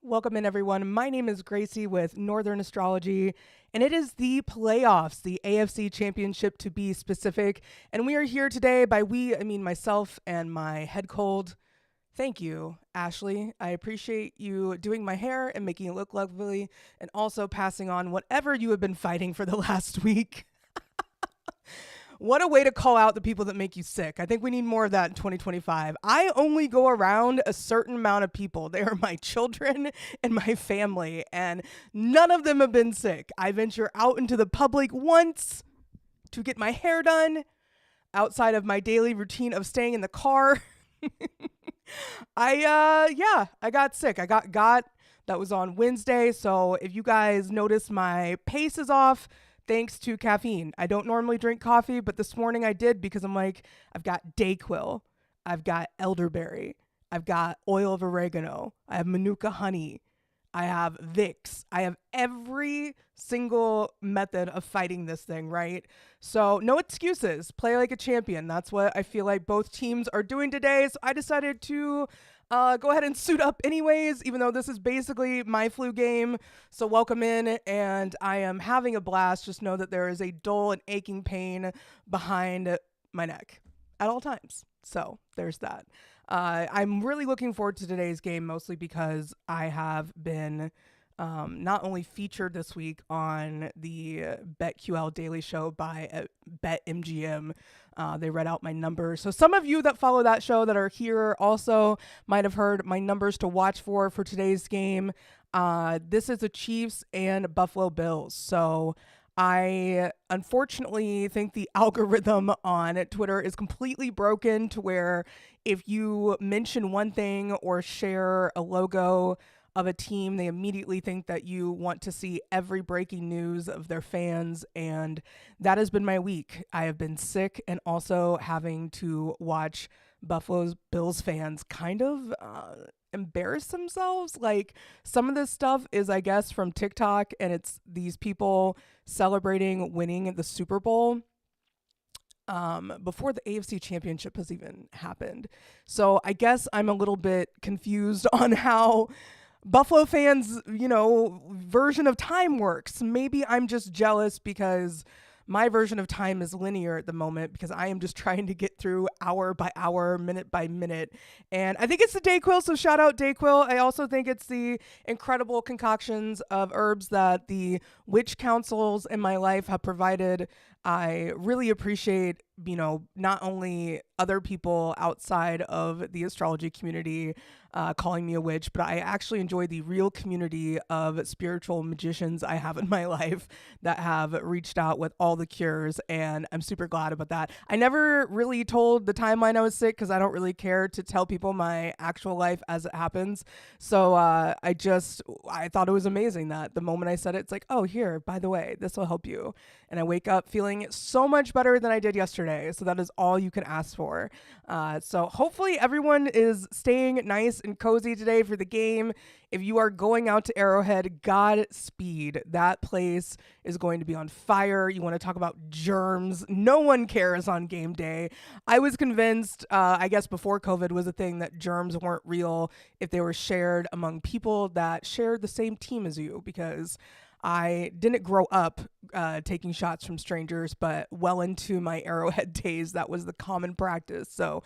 Welcome in, everyone. My name is Gracey with Northern Astrology, and it is the playoffs, the AFC Championship to be specific. And we are here today by we, I mean myself and my head cold. Thank you, Ashley. I appreciate you doing my hair and making it look lovely, and also passing on whatever you have been fighting for the last week. What a way to call out the people that make you sick. I think we need more of that in 2025. I only go around a certain amount of people. They are my children and my family, and none of them have been sick. I venture out into the public once to get my hair done outside of my daily routine of staying in the car. I got sick. I got that was on Wednesday. So if you guys notice my pace is off, thanks to caffeine. I don't normally drink coffee, but this morning I did because I'm like, I've got Dayquil, I've got elderberry, I've got oil of oregano, I have Manuka honey, I have Vicks, I have every single method of fighting this thing, right? So no excuses, play like a champion. That's what I feel like both teams are doing today. So I decided to go ahead and suit up anyways, even though this is basically my flu game. So welcome in, and I am having a blast. Just know that there is a dull and aching pain behind my neck at all times. So there's that. I'm really looking forward to today's game, mostly because I have been not only featured this week on the BetQL Daily Show by BetMGM. They read out my numbers. So some of you that follow that show that are here also might have heard my numbers to watch for today's game. This is the Chiefs and Buffalo Bills. So I unfortunately think the algorithm on Twitter is completely broken to where if you mention one thing or share a logo of a team, they immediately think that you want to see every breaking news of their fans, and that has been my week. I have been sick and also having to watch Buffalo's Bills fans kind of embarrass themselves. Like, some of this stuff is, I guess, from TikTok, and it's these people celebrating winning the Super Bowl before the AFC Championship has even happened. So I guess I'm a little bit confused on how Buffalo fans, version of time works. Maybe I'm just jealous because my version of time is linear at the moment because I am just trying to get through hour by hour, minute by minute. And I think it's the Dayquil, so shout out Dayquil. I also think it's the incredible concoctions of herbs that the witch councils in my life have provided. I really appreciate, not only other people outside of the astrology community calling me a witch, but I actually enjoy the real community of spiritual magicians I have in my life that have reached out with all the cures, and I'm super glad about that. I never really told the timeline I was sick because I don't really care to tell people my actual life as it happens. So I thought it was amazing that the moment I said it, it's like, oh, here, by the way, this will help you. And I wake up feeling so much better than I did yesterday. So that is all you can ask for. So hopefully everyone is staying nice and cozy today for the game. If you are going out to Arrowhead, Godspeed. That place is going to be on fire. You want to talk about germs? No one cares on game day. I was convinced, I guess before COVID was a thing, that germs weren't real if they were shared among people that shared the same team as you, because I didn't grow up taking shots from strangers, but well into my Arrowhead days, that was the common practice. So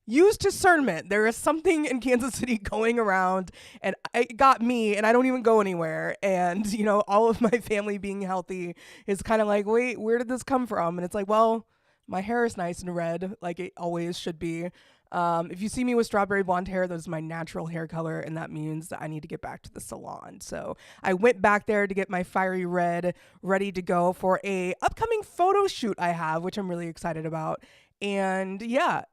use discernment. There is something in Kansas City going around, and it got me, and I don't even go anywhere. And, all of my family being healthy is kind of like, wait, where did this come from? And it's like, well, my hair is nice and red, like it always should be. If you see me with strawberry blonde hair, that's my natural hair color, and that means that I need to get back to the salon. So I went back there to get my fiery red ready to go for a upcoming photo shoot I have, which I'm really excited about. And yeah,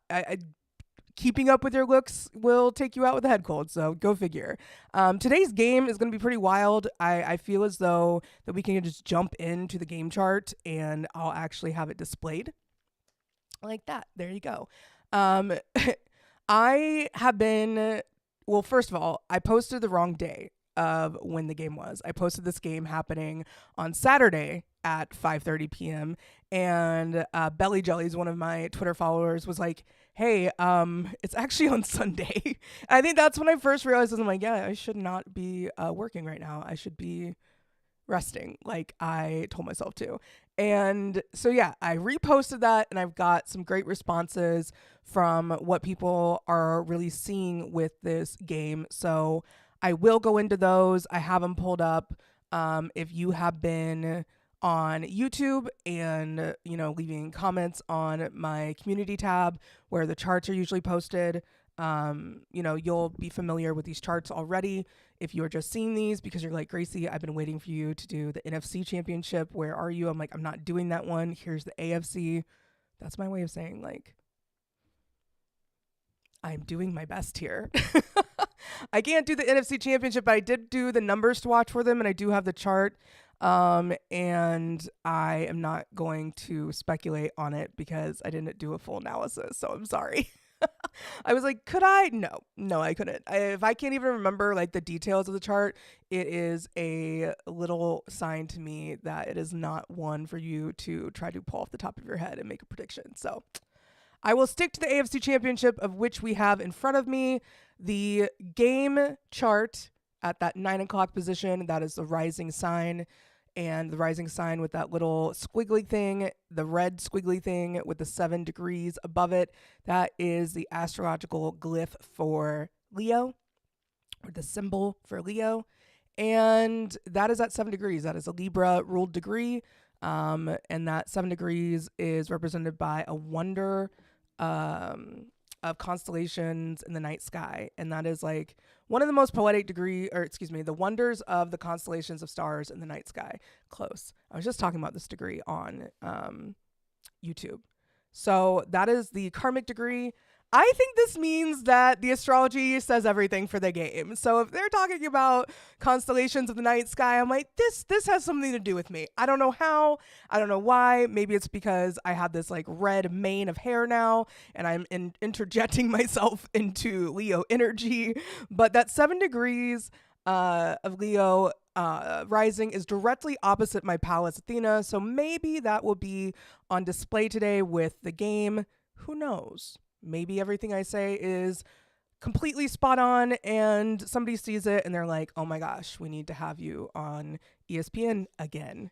keeping up with your looks will take you out with a head cold, so go figure. Today's game is going to be pretty wild. I feel as though that we can just jump into the game chart, and I'll actually have it displayed like that. There you go. I have been, well, first of all, I posted the wrong day. of when the game was. I posted this game happening on Saturday at 5:30 p.m. and Belly Jellies, one of my Twitter followers, was like, "Hey, it's actually on Sunday." I think that's when I first realized, I'm like, yeah, I should not be working right now. I should be resting, like I told myself to. And so, yeah, I reposted that and I've got some great responses from what people are really seeing with this game. So I will go into those. I have them pulled up. If you have been on YouTube and, leaving comments on my community tab where the charts are usually posted, you'll be familiar with these charts already. If you're just seeing these because you're like, Gracey, I've been waiting for you to do the NFC championship. Where are you? I'm like, I'm not doing that one. Here's the AFC. That's my way of saying, like, I'm doing my best here. I can't do the NFC championship, but I did do the numbers to watch for them, and I do have the chart. And I am not going to speculate on it because I didn't do a full analysis. So I'm sorry. I was like, could I? No, I couldn't. If I can't even remember like the details of the chart, it is a little sign to me that it is not one for you to try to pull off the top of your head and make a prediction. So I will stick to the AFC Championship, of which we have in front of me the game chart at that 9 o'clock position. That is the rising sign. And the rising sign with that little squiggly thing, the red squiggly thing with the 7 degrees above it, that is the astrological glyph for Leo, or the symbol for Leo. And that is at 7 degrees. That is a Libra ruled degree. And that 7 degrees is represented by a wonder of constellations in the night sky. And that is like one of the most poetic the wonders of the constellations of stars in the night sky. Close. I was just talking about this degree on YouTube. So that is the karmic degree. I think this means that the astrology says everything for the game. So if they're talking about constellations of the night sky, I'm like, this has something to do with me. I don't know how. I don't know why. Maybe it's because I have this like red mane of hair now and I'm interjecting myself into Leo energy. But that 7 degrees of Leo rising is directly opposite my Pallas Athena. So maybe that will be on display today with the game. Who knows? Maybe everything I say is completely spot on and somebody sees it and they're like, oh my gosh, we need to have you on ESPN again.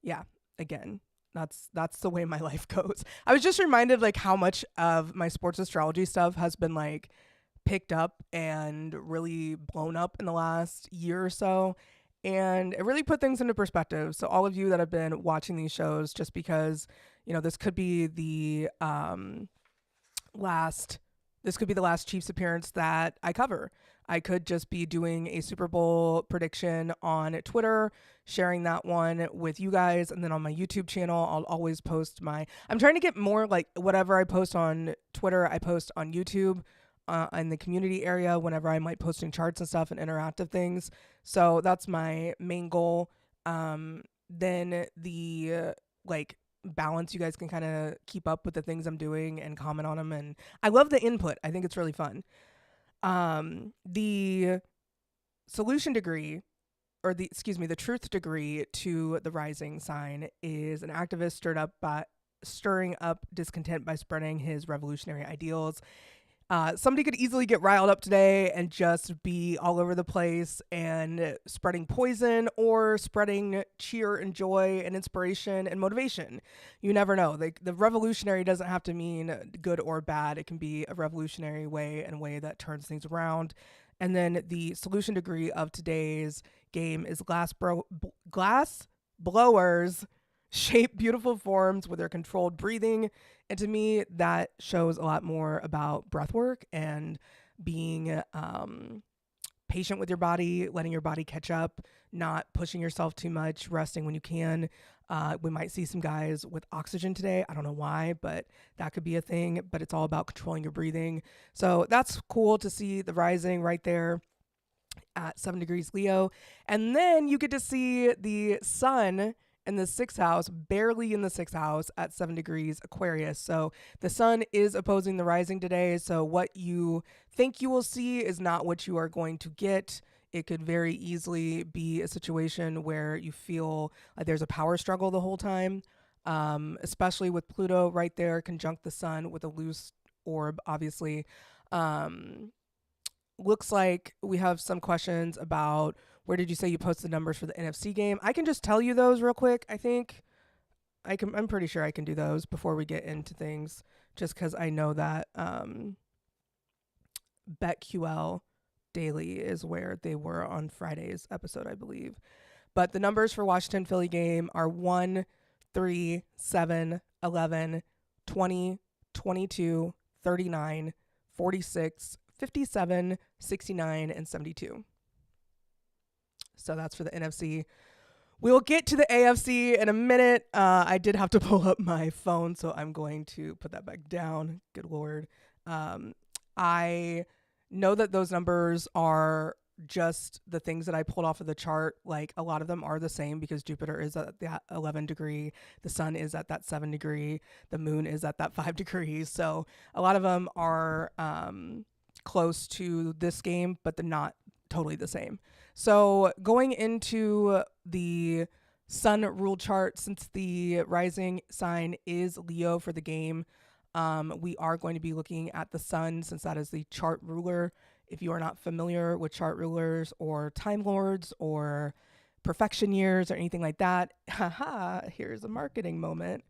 Yeah, again. That's the way my life goes. I was just reminded like how much of my sports astrology stuff has been like picked up and really blown up in the last year or so. And it really put things into perspective. So all of you that have been watching these shows, just because, this could be the last Chiefs appearance that I cover. I could just be doing a Super Bowl prediction on Twitter, sharing that one with you guys, and then on my YouTube channel, I'll always post I'm trying to get more like whatever I post on Twitter, I post on YouTube in the community area whenever I'm like posting charts and stuff and interactive things. So that's my main goal. Then the balance, you guys can kind of keep up with the things I'm doing and comment on them, and I love the input. I think it's really fun. The solution degree, or the truth degree to the rising sign is an activist stirring up discontent by spreading his revolutionary ideals. Somebody could easily get riled up today and just be all over the place and spreading poison or spreading cheer and joy and inspiration and motivation. You never know. The revolutionary doesn't have to mean good or bad. It can be a revolutionary way and a way that turns things around. And then the solution degree of today's game is glass blowers shape beautiful forms with their controlled breathing. And to me, that shows a lot more about breath work and being patient with your body, letting your body catch up, not pushing yourself too much, resting when you can. We might see some guys with oxygen today. I don't know why, but that could be a thing. But it's all about controlling your breathing. So that's cool to see the rising right there at 7 degrees Leo. And then you get to see the sun in the 6th house, barely in the 6th house at 7 degrees Aquarius. So the sun is opposing the rising today. So what you think you will see is not what you are going to get. It could very easily be a situation where you feel like there's a power struggle the whole time, especially with Pluto right there, conjunct the sun with a loose orb, obviously. Um, Looks like we have some questions about where did you say you posted the numbers for the NFC game? I can just tell you those real quick. I think I'm pretty sure I can do those before we get into things, just because I know that BetQL Daily is where they were on Friday's episode, I believe. But the numbers for Washington Philly game are 1, 3, 7, 11, 20, 22, 39, 46, 57, 69, and 72. So that's for the NFC. We will get to the AFC in a minute. I did have to pull up my phone, so I'm going to put that back down. Good Lord. I know that those numbers are just the things that I pulled off of the chart. Like, a lot of them are the same because Jupiter is at that 11 degree, the sun is at that 7 degree, the moon is at that 5 degrees. So a lot of them are close to this game, but they're not totally the same. So going into the sun rule chart, since the rising sign is Leo for the game, we are going to be looking at the sun since that is the chart ruler. If you are not familiar with chart rulers or time lords or perfection years or anything like that, haha, here's a marketing moment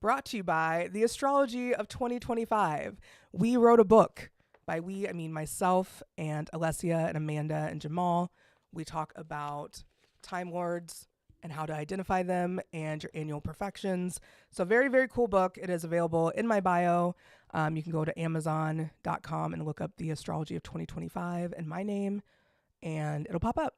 brought to you by the Astrology of 2025. We wrote a book. By we, I mean myself and Alessia and Amanda and Jamal. We talk about time lords and how to identify them and your annual perfections. So very, very cool book. It is available in my bio. You can go to amazon.com and look up the Astrology of 2025 and my name, and it'll pop up.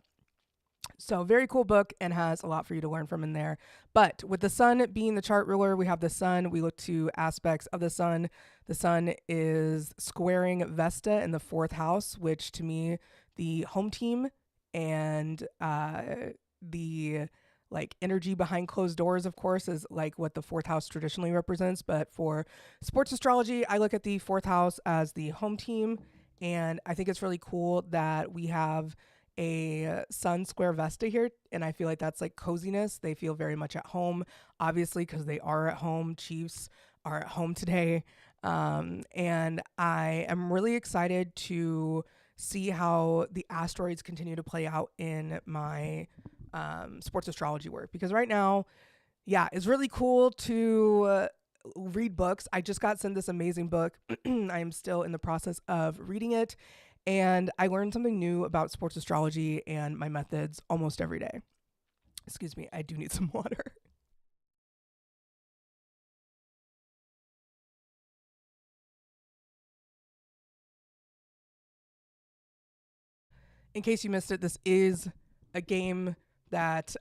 So very cool book and has a lot for you to learn from in there. But with the sun being the chart ruler, we have the sun. We look to aspects of the sun. The sun is squaring Vesta in the 4th house, which to me, the home team and the like energy behind closed doors, of course, is like what the 4th house traditionally represents. But for sports astrology, I look at the 4th house as the home team. And I think it's really cool that we have a sun square Vesta here, and I feel like that's like coziness. They feel very much at home, obviously, because they are at home. Chiefs are at home today, and I am really excited to see how the asteroids continue to play out in my sports astrology work, because right now, yeah, it's really cool to read books. I just got sent this amazing book. I am still in the process of reading it. And I learned something new about sports astrology and my methods almost every day. Excuse me, I do need some water. In case you missed it, this is a game that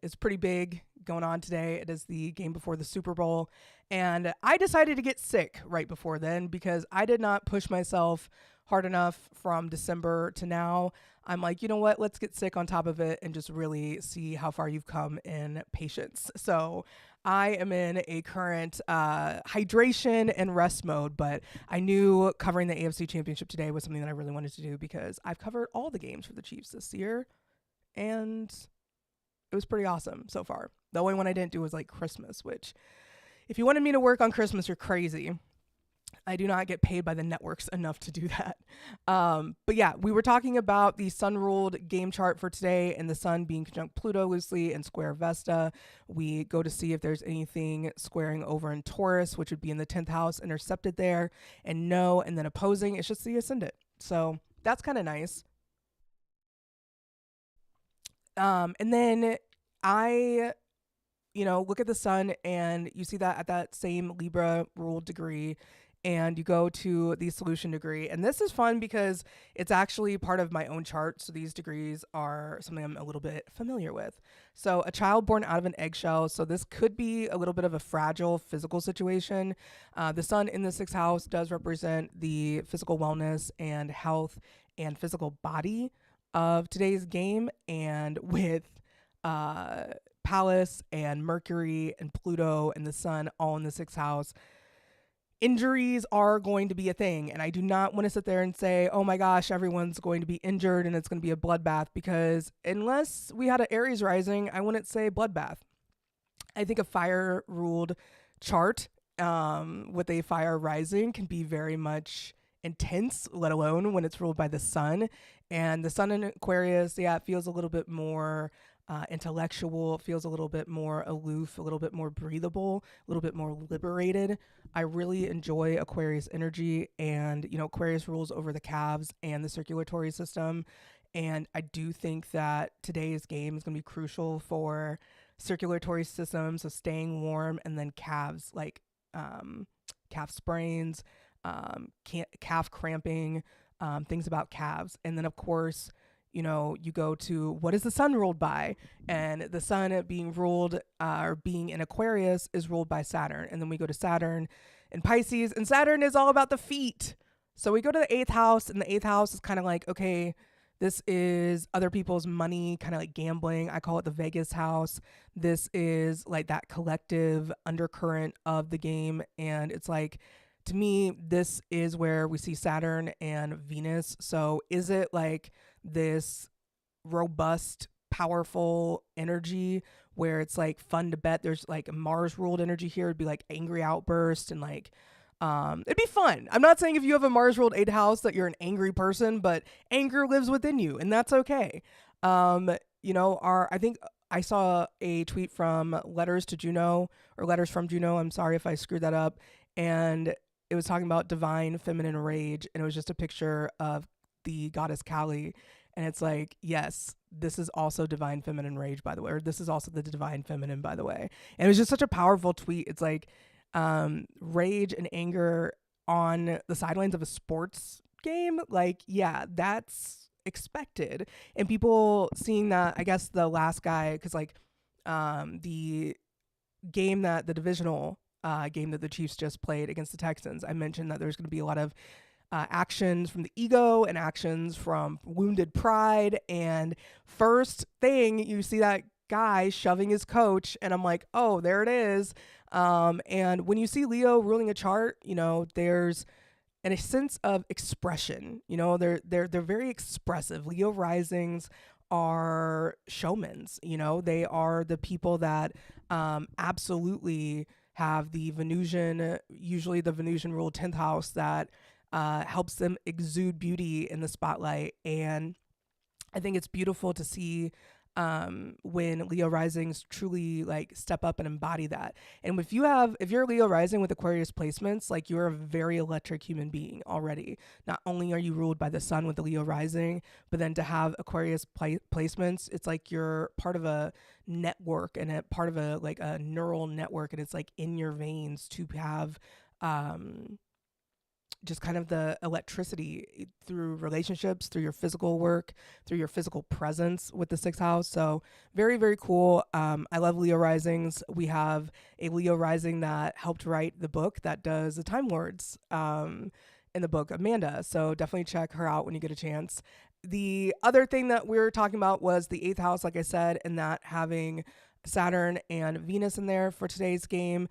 is pretty big going on today. It is the game before the Super Bowl. And I decided to get sick right before then because I did not push myself hard enough from December to now. I'm like, you know what? Let's get sick on top of it and just really see how far you've come in patience. So I am in a current hydration and rest mode, but I knew covering the AFC Championship today was something that I really wanted to do because I've covered all the games for the Chiefs this year, and it was pretty awesome so far. The only one I didn't do was like Christmas, which if you wanted me to work on Christmas, you're crazy. I do not get paid by the networks enough to do that. But yeah, we were talking about the sun ruled game chart for today and the sun being conjunct Pluto loosely and square Vesta. We go to see if there's anything squaring over in Taurus, which would be in the 10th house, intercepted there, and no, and then opposing, it's just the ascendant. So that's kind of nice. And then I, look at the sun and you see that at that same Libra ruled degree, and you go to the solution degree. And this is fun because it's actually part of my own chart. So these degrees are something I'm a little bit familiar with. So a child born out of an eggshell. So this could be a little bit of a fragile physical situation. The sun in the 6th house does represent the physical wellness and health and physical body of today's game. And with Pallas and Mercury and Pluto and the sun all in the 6th house, injuries are going to be a thing. And I do not want to sit there and say, oh my gosh, everyone's going to be injured and it's going to be a bloodbath, because unless we had an Aries rising, I wouldn't say bloodbath. I think a fire ruled chart with a fire rising can be very much intense, let alone when it's ruled by the sun. And the sun in Aquarius, yeah, it feels a little bit more intellectual, it feels a little bit more aloof, a little bit more breathable, a little bit more liberated. I really enjoy Aquarius energy, and Aquarius rules over the calves and the circulatory system. And I do think that today's game is going to be crucial for circulatory system, so staying warm, and then calves, like calf sprains, calf cramping, things about calves. And then, of course, you go to what is the sun ruled by? And the sun being ruled or being in Aquarius is ruled by Saturn. And then we go to Saturn in Pisces, and Saturn is all about the feet. So we go to the 8th house, and the 8th house is kind of like, okay, this is other people's money, kind of like gambling. I call it the Vegas house. This is like that collective undercurrent of the game. And it's like, to me, this is where we see Saturn and Venus. So is it like this robust, powerful energy where it's like fun to bet? There's like a Mars ruled energy here. It'd be like angry outburst and like, it'd be fun. I'm not saying if you have a Mars ruled 8th house that you're an angry person, but anger lives within you, and that's okay. I think I saw a tweet from Letters to Juno, or Letters from Juno. I'm sorry if I screwed that up. And it was talking about divine feminine rage, and it was just a picture of the goddess Kali. And it's like, yes, this is also divine feminine rage, by the way, or this is also the divine feminine, by the way. And it was just such a powerful tweet. It's like, rage and anger on the sidelines of a sports game, like, yeah, that's expected. And people seeing that, I guess the last guy, because like the game that the divisional game that the Chiefs just played against the Texans, I mentioned that there's going to be a lot of actions from the ego and actions from wounded pride. And first thing, you see that guy shoving his coach, and I'm like, oh, there it is. And when you see Leo ruling a chart, there's a sense of expression. They're very expressive. Leo risings are showmans. They are the people that absolutely have the Venusian, usually the Venusian ruled 10th house, that helps them exude beauty in the spotlight. And I think it's beautiful to see when Leo risings truly like step up and embody that. And if you're Leo rising with Aquarius placements, like, you're a very electric human being already. Not only are you ruled by the sun with the Leo rising, but then to have Aquarius placements, it's like you're part of a network and a part of a neural network, and it's like in your veins to have just kind of the electricity through relationships, through your physical work, through your physical presence with the 6th house. So very, very cool. I love Leo risings. We have a Leo rising that helped write the book that does the Time Lords in the book, Amanda. So definitely check her out when you get a chance. The other thing that we were talking about was the 8th house, like I said, and that having Saturn and Venus in there for today's game.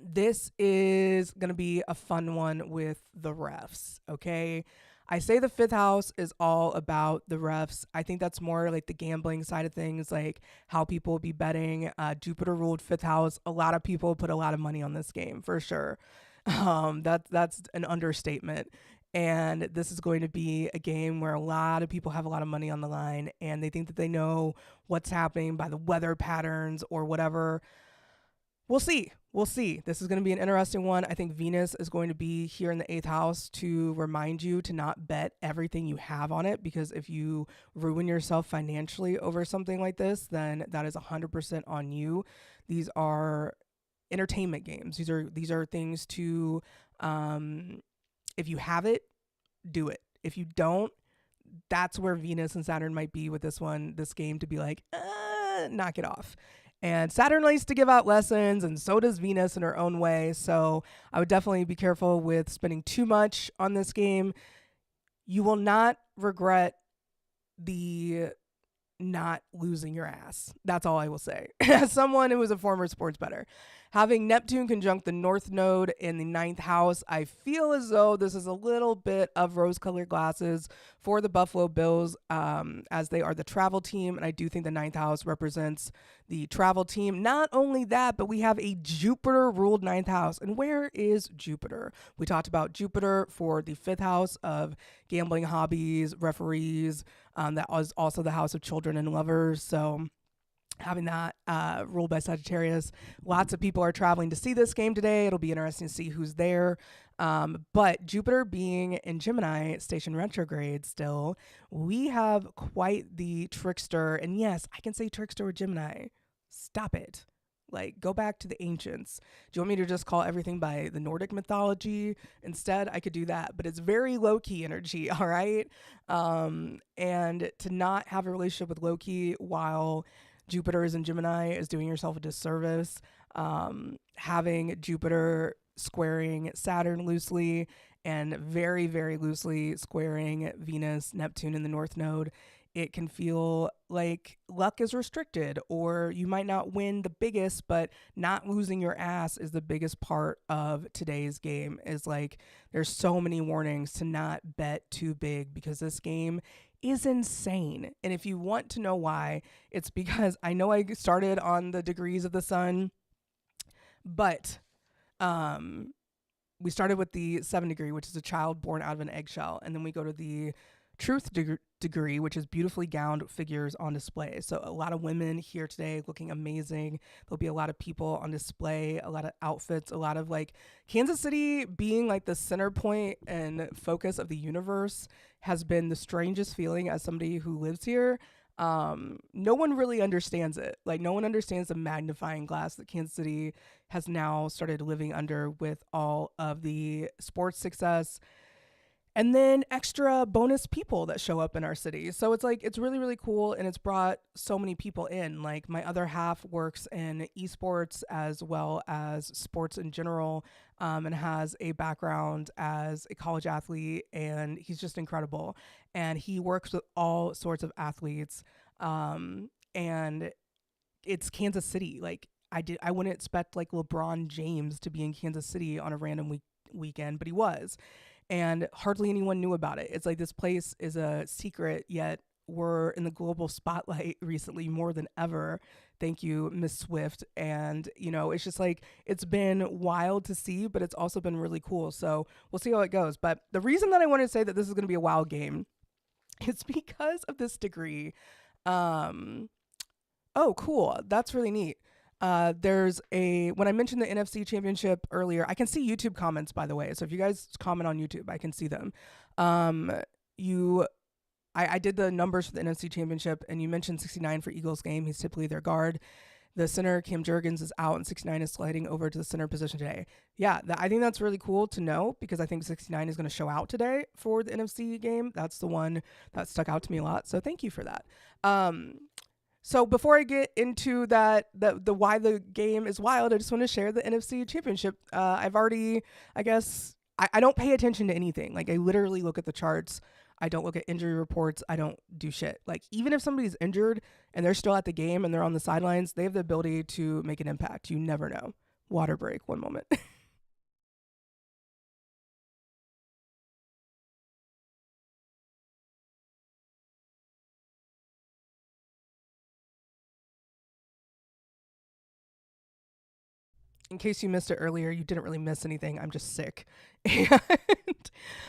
This is going to be a fun one with the refs, okay? I say the 5th house is all about the refs. I think that's more like the gambling side of things, like how people will be betting. Jupiter ruled 5th house. A lot of people put a lot of money on this game, for sure. That's an understatement. And this is going to be a game where a lot of people have a lot of money on the line, and they think that they know what's happening by the weather patterns or whatever. We'll see. This is going to be an interesting one. I think Venus is going to be here in the 8th house to remind you to not bet everything you have on it, because if you ruin yourself financially over something like this, then that is 100% on you. These are entertainment games. These are things to, if you have it, do it. If you don't, that's where Venus and Saturn might be with this game, to be like, knock it off. And Saturn likes to give out lessons, and so does Venus in her own way. So I would definitely be careful with spending too much on this game. You will not regret the not losing your ass. That's all I will say. As someone who was a former sports bettor. Having Neptune conjunct the North Node in the ninth house, I feel as though this is a little bit of rose-colored glasses for the Buffalo Bills, as they are the travel team, and I do think the ninth house represents the travel team. Not only that, but we have a Jupiter-ruled ninth house. And where is Jupiter? We talked about Jupiter for the fifth house of gambling, hobbies, referees. That was also the house of children and lovers. So having that ruled by Sagittarius. Lots of people are traveling to see this game today. It'll be interesting to see who's there. But Jupiter being in Gemini, station retrograde still, we have quite the trickster. And yes, I can say trickster with Gemini. Stop it. Like, go back to the ancients. Do you want me to just call everything by the Nordic mythology? Instead, I could do that. But it's very low-key energy, all right? And to not have a relationship with Loki while Jupiter is in Gemini is doing yourself a disservice. Having Jupiter squaring Saturn loosely and very, very loosely squaring Venus, Neptune in the North Node, it can feel like luck is restricted, or you might not win the biggest, but not losing your ass is the biggest part of today's game. Is like, there's so many warnings to not bet too big because this game is insane. And if you want to know why, it's because I know I started on the degrees of the sun, but we started with the 7 degree, which is a child born out of an eggshell, and then we go to the truth degree, which is beautifully gowned figures on display. So a lot of women here today looking amazing. There'll be a lot of people on display, a lot of outfits, a lot of like Kansas City being like the center point and focus of the universe has been the strangest feeling as somebody who lives here. No one really understands it. Like, no one understands the magnifying glass that Kansas City has now started living under with all of the sports success and then extra bonus people that show up in our city. So it's like, it's really, really cool. And it's brought so many people in. Like, my other half works in esports as well as sports in general, and has a background as a college athlete. And he's just incredible. And he works with all sorts of athletes. And it's Kansas City. Like, I wouldn't expect like LeBron James to be in Kansas City on a random weekend, but he was. And hardly anyone knew about it. It's like this place is a secret, yet we're in the global spotlight recently more than ever. Thank you, Miss Swift. And, you know, it's just like, it's been wild to see, but it's also been really cool. So we'll see how it goes. But the reason that I want to say that this is going to be a wild game is because of this degree. Oh, cool. That's really neat. When I mentioned the NFC championship earlier, I can see YouTube comments, by the way. So if you guys comment on YouTube, I can see them. I did the numbers for the NFC championship, and you mentioned 69 for Eagles game. He's typically their guard. The center, Cam Jurgens, is out, and 69 is sliding over to the center position today. Yeah, I think that's really cool to know, because I think 69 is going to show out today for the NFC game. That's the one that stuck out to me a lot. So thank you for that. So before I get into that, the why the game is wild, I just want to share the NFC championship. I don't pay attention to anything. Like, I literally look at the charts. I don't look at injury reports. I don't do shit. Like, even if somebody's injured and they're still at the game and they're on the sidelines, they have the ability to make an impact. You never know. Water break, one moment. In case you missed it earlier, you didn't really miss anything. I'm just sick. And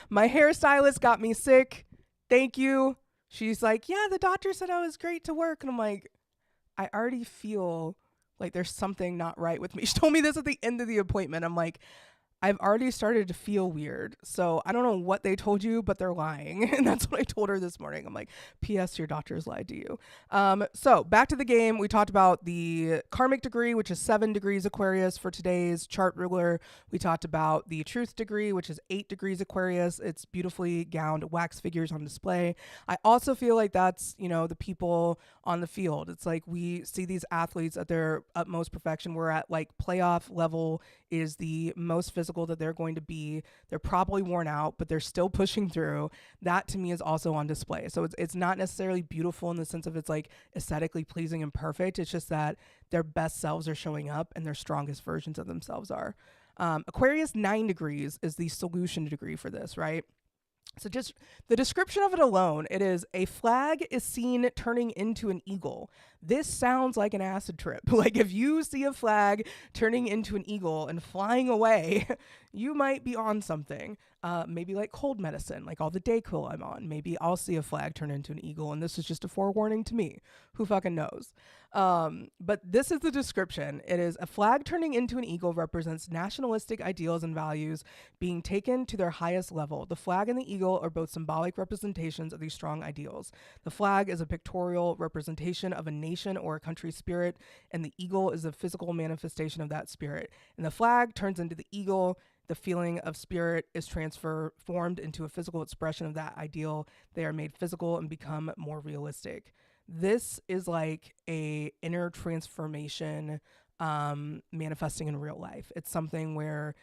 my hairstylist got me sick. Thank you. She's like, yeah, the doctor said I was great to work. And I'm like, I already feel like there's something not right with me. She told me this at the end of the appointment. I'm like, I've already started to feel weird. So I don't know what they told you, but they're lying. And that's what I told her this morning. I'm like, P.S. your doctors lied to you. So back to the game. We talked about the karmic degree, which is 7 degrees Aquarius for today's chart ruler. We talked about the truth degree, which is 8 degrees Aquarius. It's beautifully gowned wax figures on display. I also feel like that's, you know, the people on the field. It's like we see these athletes at their utmost perfection. We're at like playoff level is the most physical physical that they're going to be. They're probably worn out, but they're still pushing through. That to me is also on display. So it's not necessarily beautiful in the sense of it's like aesthetically pleasing and perfect. It's just that their best selves are showing up and their strongest versions of themselves are. Aquarius 9 degrees is the solution degree for this, right? So just the description of it alone, it is a flag is seen turning into an eagle. This sounds like an acid trip. Like if you see a flag turning into an eagle and flying away, you might be on something. Maybe like cold medicine, like all the Dayquil I'm on. Maybe I'll see a flag turn into an eagle, and this is just a forewarning to me. Who fucking knows? But this is the description. It is a flag turning into an eagle represents nationalistic ideals and values being taken to their highest level. The flag and the eagle are both symbolic representations of these strong ideals. The flag is a pictorial representation of a nation or a country's spirit, and the eagle is a physical manifestation of that spirit. And the flag turns into the eagle. The feeling of spirit is transformed into a physical expression of that ideal. They are made physical and become more realistic. This is like a inner transformation manifesting in real life. It's something where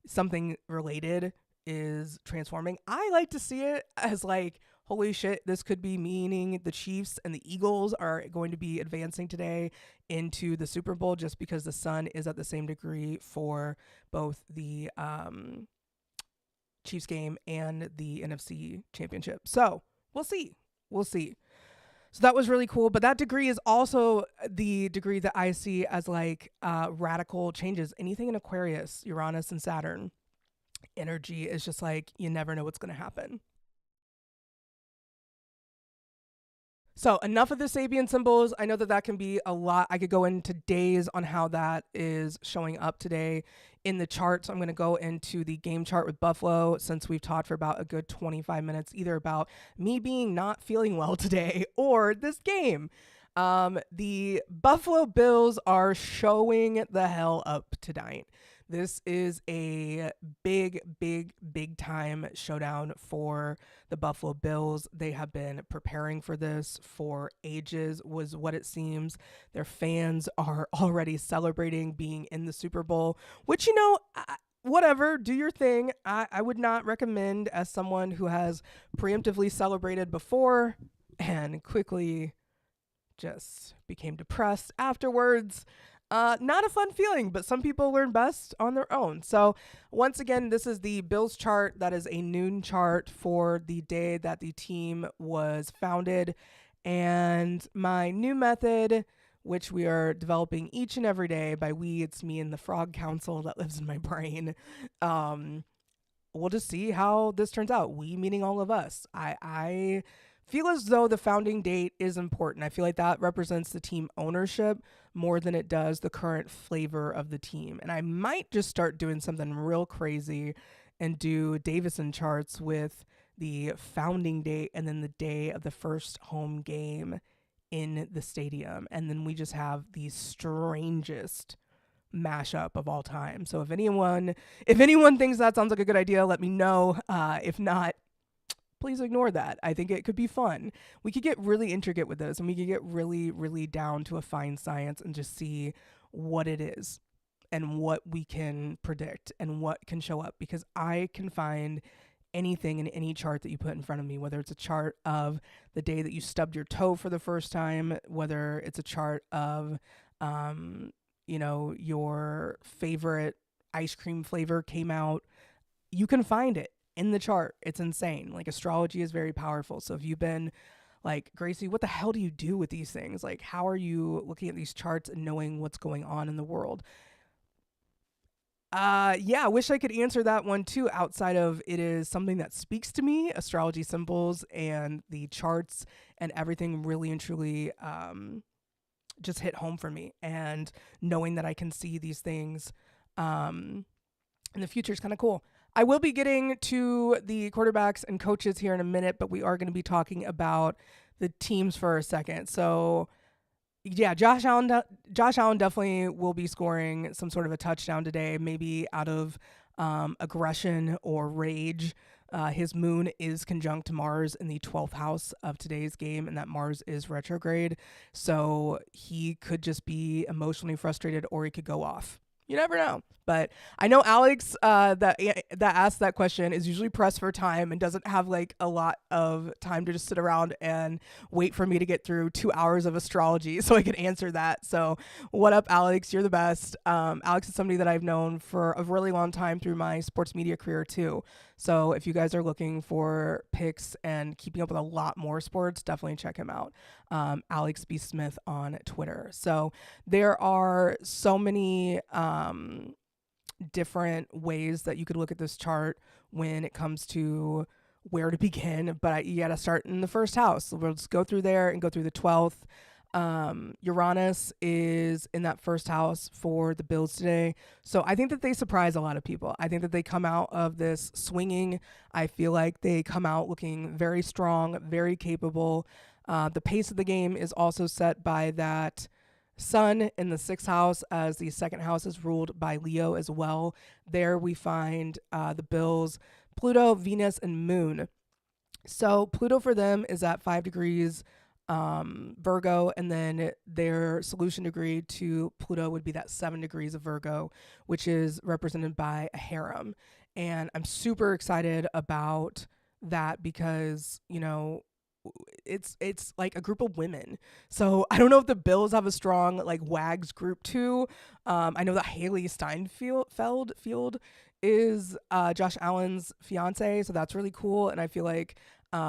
something related is transforming. I like to see it as like, holy shit, this could be meaning the Chiefs and the Eagles are going to be advancing today into the Super Bowl just because the sun is at the same degree for both the Chiefs game and the NFC championship. So we'll see. We'll see. So that was really cool. But that degree is also the degree that I see as like radical changes. Anything in Aquarius, Uranus and Saturn energy is just like, you never know what's going to happen. So enough of the Sabian symbols. I know that that can be a lot. I could go into days on how that is showing up today in the chart. So I'm going to go into the game chart with Buffalo since we've talked for about a good 25 minutes, either about me being not feeling well today or this game. The Buffalo Bills are showing the hell up tonight. This is a big, big, big time showdown for the Buffalo Bills. They have been preparing for this for ages, was what it seems. Their fans are already celebrating being in the Super Bowl, which, you know, whatever, do your thing. I would not recommend, as someone who has preemptively celebrated before and quickly just became depressed afterwards. Not a fun feeling, but some people learn best on their own. So once again, this is the Bills chart. That is a noon chart for the day that the team was founded. And my new method, which we are developing each and every day by we, it's me and the frog council that lives in my brain. We'll just see how this turns out. We meaning all of us. I feel as though the founding date is important. I feel like that represents the team ownership more than it does the current flavor of the team. And I might just start doing something real crazy and do Davison charts with the founding date and then the day of the first home game in the stadium. And then we just have the strangest mashup of all time. So if anyone thinks that sounds like a good idea, let me know. If not, please ignore that. I think it could be fun. We could get really intricate with this and we could get really, really down to a fine science and just see what it is and what we can predict and what can show up, because I can find anything in any chart that you put in front of me, whether it's a chart of the day that you stubbed your toe for the first time, whether it's a chart of, your favorite ice cream flavor came out, you can find it in the chart. It's insane. Like, astrology is very powerful. So if you've been like, Gracey, what the hell do you do with these things? Like, how are you looking at these charts and knowing what's going on in the world? I wish I could answer that one too, outside of it is something that speaks to me. Astrology symbols and the charts and everything really and truly just hit home for me. And knowing that I can see these things in the future is kind of cool. I will be getting to the quarterbacks and coaches here in a minute, but we are going to be talking about the teams for a second. So, yeah, Josh Allen definitely will be scoring some sort of a touchdown today, maybe out of aggression or rage. His moon is conjunct to Mars in the 12th house of today's game, and that Mars is retrograde. So he could just be emotionally frustrated, or he could go off. You never know. But I know Alex that asked that question is usually pressed for time and doesn't have like a lot of time to just sit around and wait for me to get through 2 hours of astrology so I could answer that. So what up, Alex? You're the best. Alex is somebody that I've known for a really long time through my sports media career too. So if you guys are looking for picks and keeping up with a lot more sports, definitely check him out. Alex B. Smith on Twitter. So there are so many different ways that you could look at this chart when it comes to where to begin, but you got to start in the first house. So we'll just go through there and go through the 12th. Uranus is in that first house for the Bills today. So I think that they surprise a lot of people. I think that they come out of this swinging. I feel like they come out looking very strong, very capable. The pace of the game is also set by that Sun in the 6th house, as the 2nd house is ruled by Leo as well. There we find the Bills, Pluto, Venus, and Moon. So Pluto for them is at 5 degrees Virgo, and then their solution degree to Pluto would be that 7 degrees of Virgo, which is represented by a harem. And I'm super excited about that because, you know, it's like a group of women. So I don't know if the Bills have a strong like WAGs group too. I know that Haley Steinfeld is Josh Allen's fiance, so that's really cool. And I feel like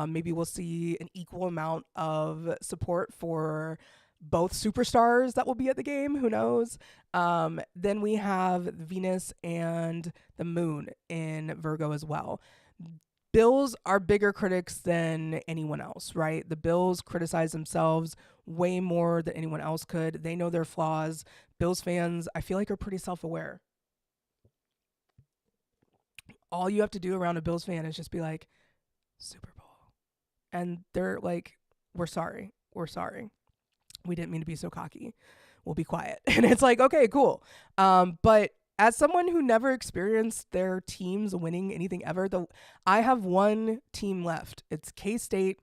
maybe we'll see an equal amount of support for both superstars that will be at the game. Who knows? Then we have Venus and the Moon in Virgo as well. Bills are bigger critics than anyone else, right? The Bills criticize themselves way more than anyone else could. They know their flaws. Bills fans, I feel like, are pretty self-aware. All you have to do around a Bills fan is just be like, Super Bowl. And they're like, we're sorry. We're sorry. We didn't mean to be so cocky. We'll be quiet. And it's like, okay, cool. But as someone who never experienced their teams winning anything ever, I have one team left. It's K-State.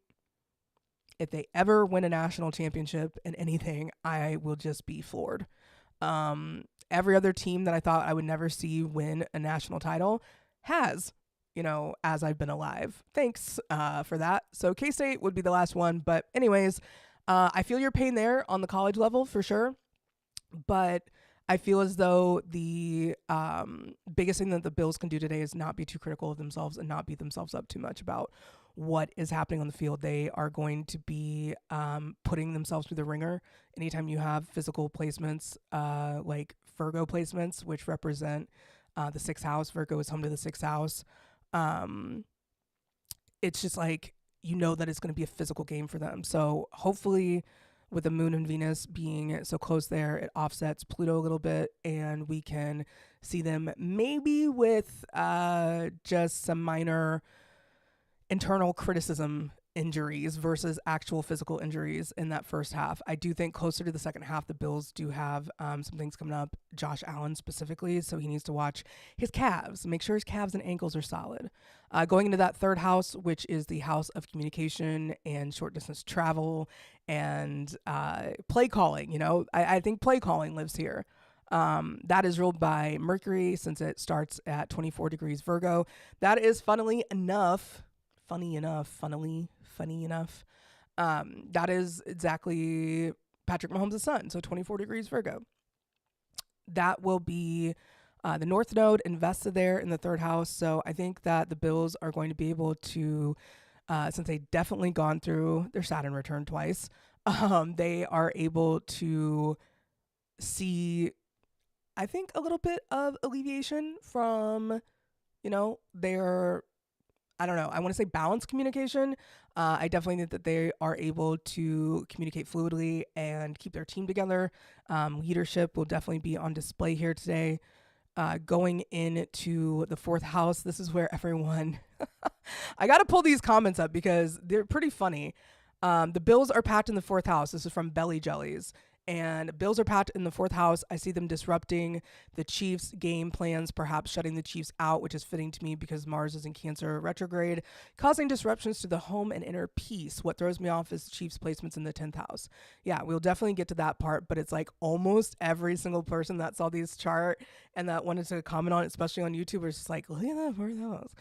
If they ever win a national championship in anything, I will just be floored. Every other team that I thought I would never see win a national title has, you know, as I've been alive. Thanks for that. So K-State would be the last one. But anyways, I feel your pain there on the college level for sure. But I feel as though the biggest thing that the Bills can do today is not be too critical of themselves and not beat themselves up too much about what is happening on the field. They are going to be putting themselves through the ringer anytime you have physical placements like Virgo placements, which represent the 6th house. Virgo is home to the 6th house. It's just like, you know that it's going to be a physical game for them. So hopefully, with the Moon and Venus being so close there, it offsets Pluto a little bit, and we can see them maybe with just some minor internal criticism injuries versus actual physical injuries in that first half. I do think closer to the second half, the Bills do have some things coming up, Josh Allen specifically, so he needs to watch his calves, make sure his calves and ankles are solid. Going into that 3rd house, which is the house of communication and short distance travel and play calling, you know, I think play calling lives here. That is ruled by Mercury since it starts at 24 degrees Virgo. That is funny enough, that is exactly Patrick Mahomes' son, so 24 degrees Virgo. That will be the North Node invested there in the 3rd house, so I think that the Bills are going to be able to, since they've definitely gone through their Saturn return twice, they are able to see, I think, a little bit of alleviation from, you know, their, I don't know, I want to say balanced communication. I definitely think that they are able to communicate fluidly and keep their team together. Leadership will definitely be on display here today. Going into the 4th house, this is where everyone, I got to pull these comments up because they're pretty funny. The Bills are packed in the 4th house. This is from Belly Jellies. And Bills are packed in the fourth house. I see them disrupting the Chiefs' game plans, perhaps shutting the Chiefs out, which is fitting to me because Mars is in Cancer retrograde, causing disruptions to the home and inner peace. What throws me off is Chiefs' placements in the 10th house. Yeah, we'll definitely get to that part, but it's like almost every single person that saw these chart and that wanted to comment on it, especially on YouTube, is just like, look at that fourth house.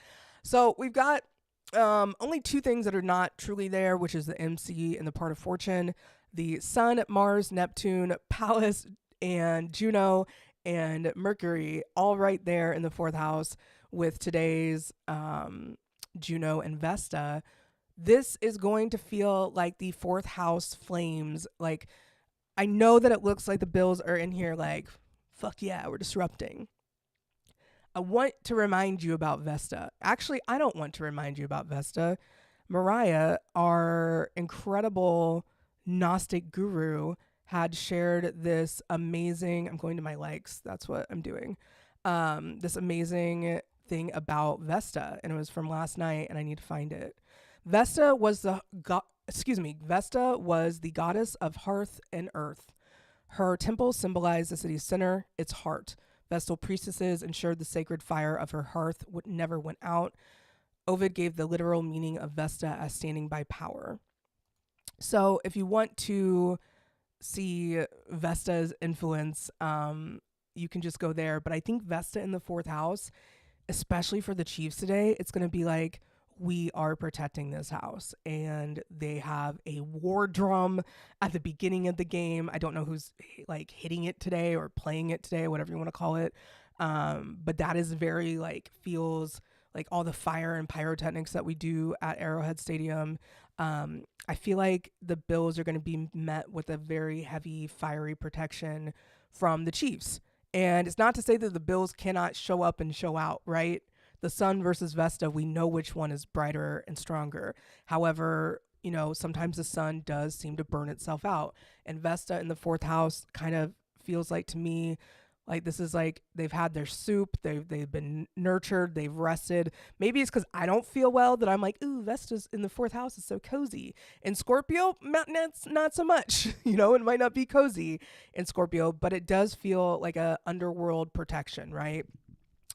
So we've got only two things that are not truly there, which is the MC and the part of fortune. The Sun, Mars, Neptune, Pallas, and Juno, and Mercury, all right there in the fourth house with today's Juno and Vesta. This is going to feel like the fourth house flames. Like, I know that it looks like the Bills are in here like, fuck yeah, we're disrupting. I want to remind you about Vesta. Actually, I don't want to remind you about Vesta. Mariah, our incredible Gnostic guru, had shared this amazing, I'm going to my likes, that's what I'm doing, this amazing thing about Vesta, and it was from last night, and I need to find it. Vesta was the goddess of hearth and earth. Her temple symbolized the city's center, its heart. Vestal priestesses ensured the sacred fire of her hearth never went out. Ovid gave the literal meaning of Vesta as standing by power. So if you want to see Vesta's influence, you can just go there. But I think Vesta in the fourth house, especially for the Chiefs today, it's going to be like, we are protecting this house. And they have a war drum at the beginning of the game. I don't know who's like hitting it today or playing it today, whatever you want to call it. But that is very like, feels like all the fire and pyrotechnics that we do at Arrowhead Stadium. I feel like the Bills are going to be met with a very heavy, fiery protection from the Chiefs. And it's not to say that the Bills cannot show up and show out, right? The Sun versus Vesta, we know which one is brighter and stronger. However, you know, sometimes the Sun does seem to burn itself out. And Vesta in the fourth house kind of feels like, to me, like this is like they've had their soup, they've been nurtured, they've rested. Maybe it's because I don't feel well that I'm like, ooh, Vesta's in the fourth house is so cozy. In Scorpio, not so much. You know, it might not be cozy in Scorpio, but it does feel like a underworld protection, right?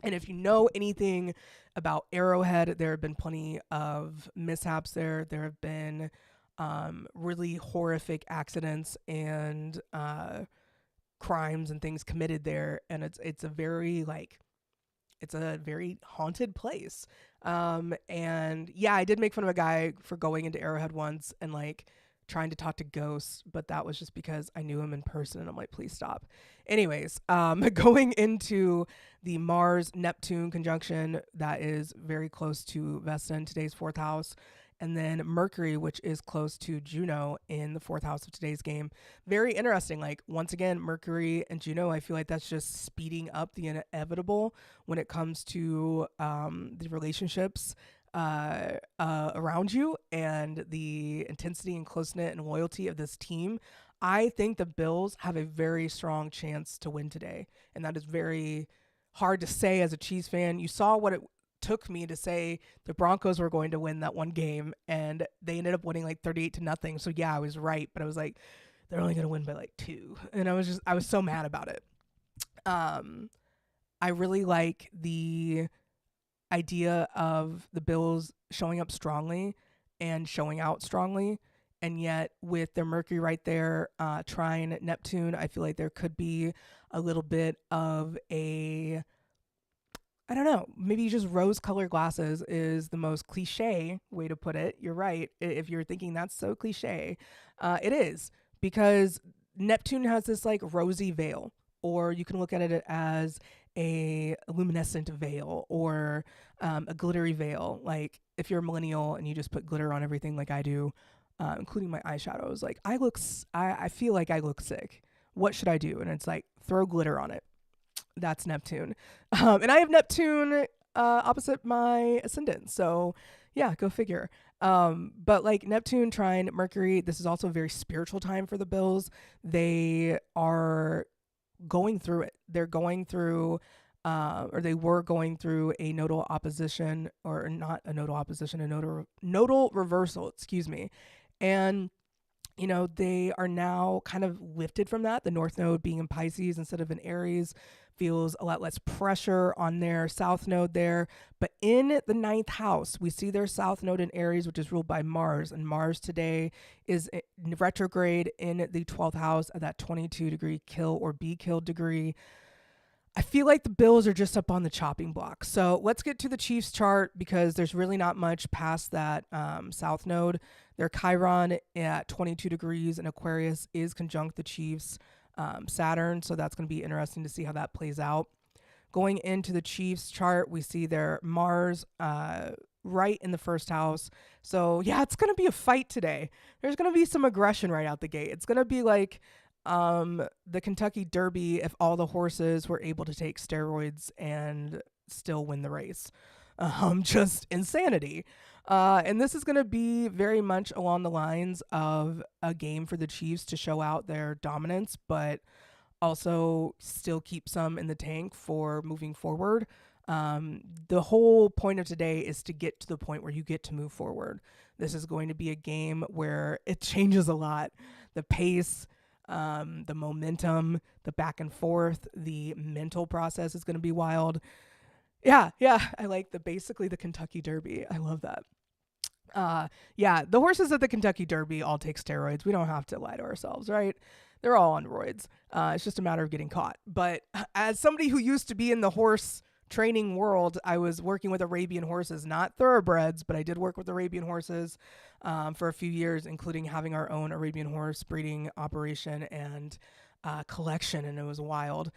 And if you know anything about Arrowhead, there have been plenty of mishaps there. There have been really horrific accidents and crimes and things committed there, and it's a very haunted place. And yeah, I did make fun of a guy for going into Arrowhead once and like trying to talk to ghosts, but that was just because I knew him in person, and I'm like, please stop. Anyways, going into the Mars Neptune conjunction that is very close to Vesta in today's fourth house, and then Mercury, which is close to Juno in the fourth house of today's game. Very interesting. Like, once again, Mercury and Juno, I feel like that's just speeding up the inevitable when it comes to the relationships around you and the intensity and close-knit and loyalty of this team. I think the Bills have a very strong chance to win today, and that is very hard to say as a Chiefs fan. You saw what it took me to say the Broncos were going to win that one game, and they ended up winning like 38-0. So yeah, I was right, but I was like, they're only going to win by like 2. And I was so mad about it. I really like the idea of the Bills showing up strongly and showing out strongly. And yet with their Mercury right there, trine Neptune, I feel like there could be a little bit of a, I don't know, maybe just rose-colored glasses is the most cliche way to put it. You're right. If you're thinking that's so cliche, it is, because Neptune has this like rosy veil, or you can look at it as a luminescent veil or a glittery veil. Like if you're a millennial and you just put glitter on everything like I do, including my eyeshadows, like I feel like I look sick. What should I do? And it's like, throw glitter on it. That's Neptune. And I have Neptune opposite my ascendant. So yeah, go figure. But like Neptune, trine, Mercury, this is also a very spiritual time for the Bills. They are going through it. They're going through, or they were going through a nodal opposition, or not a nodal opposition, a nodal reversal, excuse me. And They are now kind of lifted from that. The North Node being in Pisces instead of in Aries feels a lot less pressure on their South Node there. But in the ninth house, we see their South Node in Aries, which is ruled by Mars. And Mars today is in retrograde in the 12th house at that 22-degree kill or be killed degree. I feel like the Bills are just up on the chopping block. So let's get to the Chiefs chart because there's really not much past that South Node. Their Chiron at 22 degrees in Aquarius is conjunct the Chiefs Saturn. So that's going to be interesting to see how that plays out. Going into the Chiefs chart, we see their Mars right in the first house. So yeah, it's going to be a fight today. There's going to be some aggression right out the gate. It's going to be like the Kentucky Derby if all the horses were able to take steroids and still win the race. Just insanity. And this is going to be very much along the lines of a game for the Chiefs to show out their dominance, but also still keep some in the tank for moving forward. The whole point of today is to get to the point where you get to move forward. This is going to be a game where it changes a lot. The pace, the momentum, the back and forth, the mental process is going to be wild. Yeah, I like basically the Kentucky Derby. I love that. The horses at the Kentucky Derby all take steroids. We don't have to lie to ourselves, right? They're all on roids. It's just a matter of getting caught. But as somebody who used to be in the horse training world, I was working with Arabian horses, not thoroughbreds, but I did work with Arabian horses for a few years, including having our own Arabian horse breeding operation and collection, and it was wild.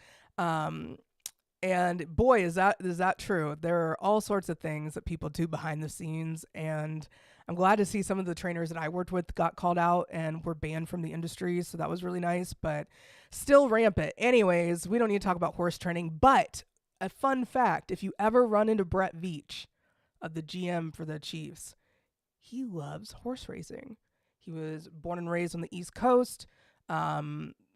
And boy, is that true. There are all sorts of things that people do behind the scenes, and I'm glad to see some of the trainers that I worked with got called out and were banned from the industry, so that was really nice, but still rampant. Anyways, we don't need to talk about horse training, but a fun fact, if you ever run into Brett Veach, the GM for the Chiefs, he loves horse racing. He was born and raised on the East Coast.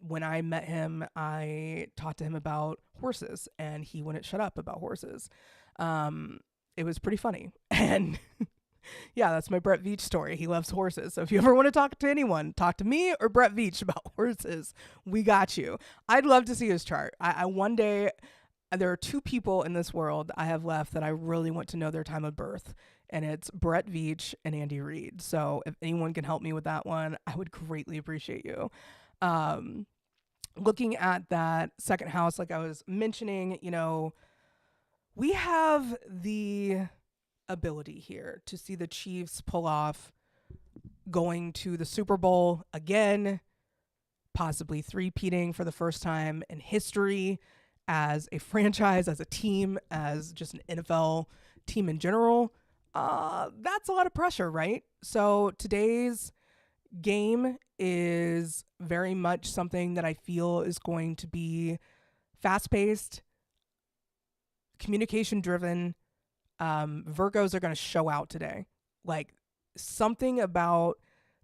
When I met him, I talked to him about horses, and he wouldn't shut up about horses. It was pretty funny. And yeah, that's my Brett Veach story. He loves horses. So if you ever want to talk to anyone, talk to me or Brett Veach about horses. We got you. I'd love to see his chart. I one day, there are two people in this world I have left that I really want to know their time of birth, and it's Brett Veach and Andy Reid. So if anyone can help me with that one, I would greatly appreciate you. Looking at that second house, like I was mentioning, we have the ability here to see the Chiefs pull off going to the Super Bowl again, possibly three-peating for the first time in history as a franchise, as a team, as just an NFL team in general. That's a lot of pressure, right? So today's game is very much something that I feel is going to be fast-paced, communication-driven. Virgos are going to show out today. Like, something about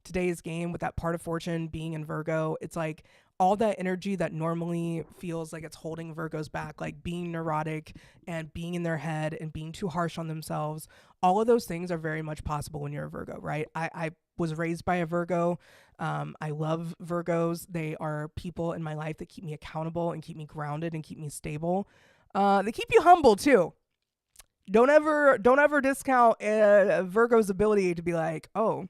today's game with that part of fortune being in Virgo, it's like all that energy that normally feels like it's holding Virgos back, like being neurotic and being in their head and being too harsh on themselves. All of those things are very much possible when you're a Virgo, right? I was raised by a Virgo. I love Virgos. They are people in my life that keep me accountable and keep me grounded and keep me stable. They keep you humble too. Don't ever discount a Virgo's ability to be like, oh,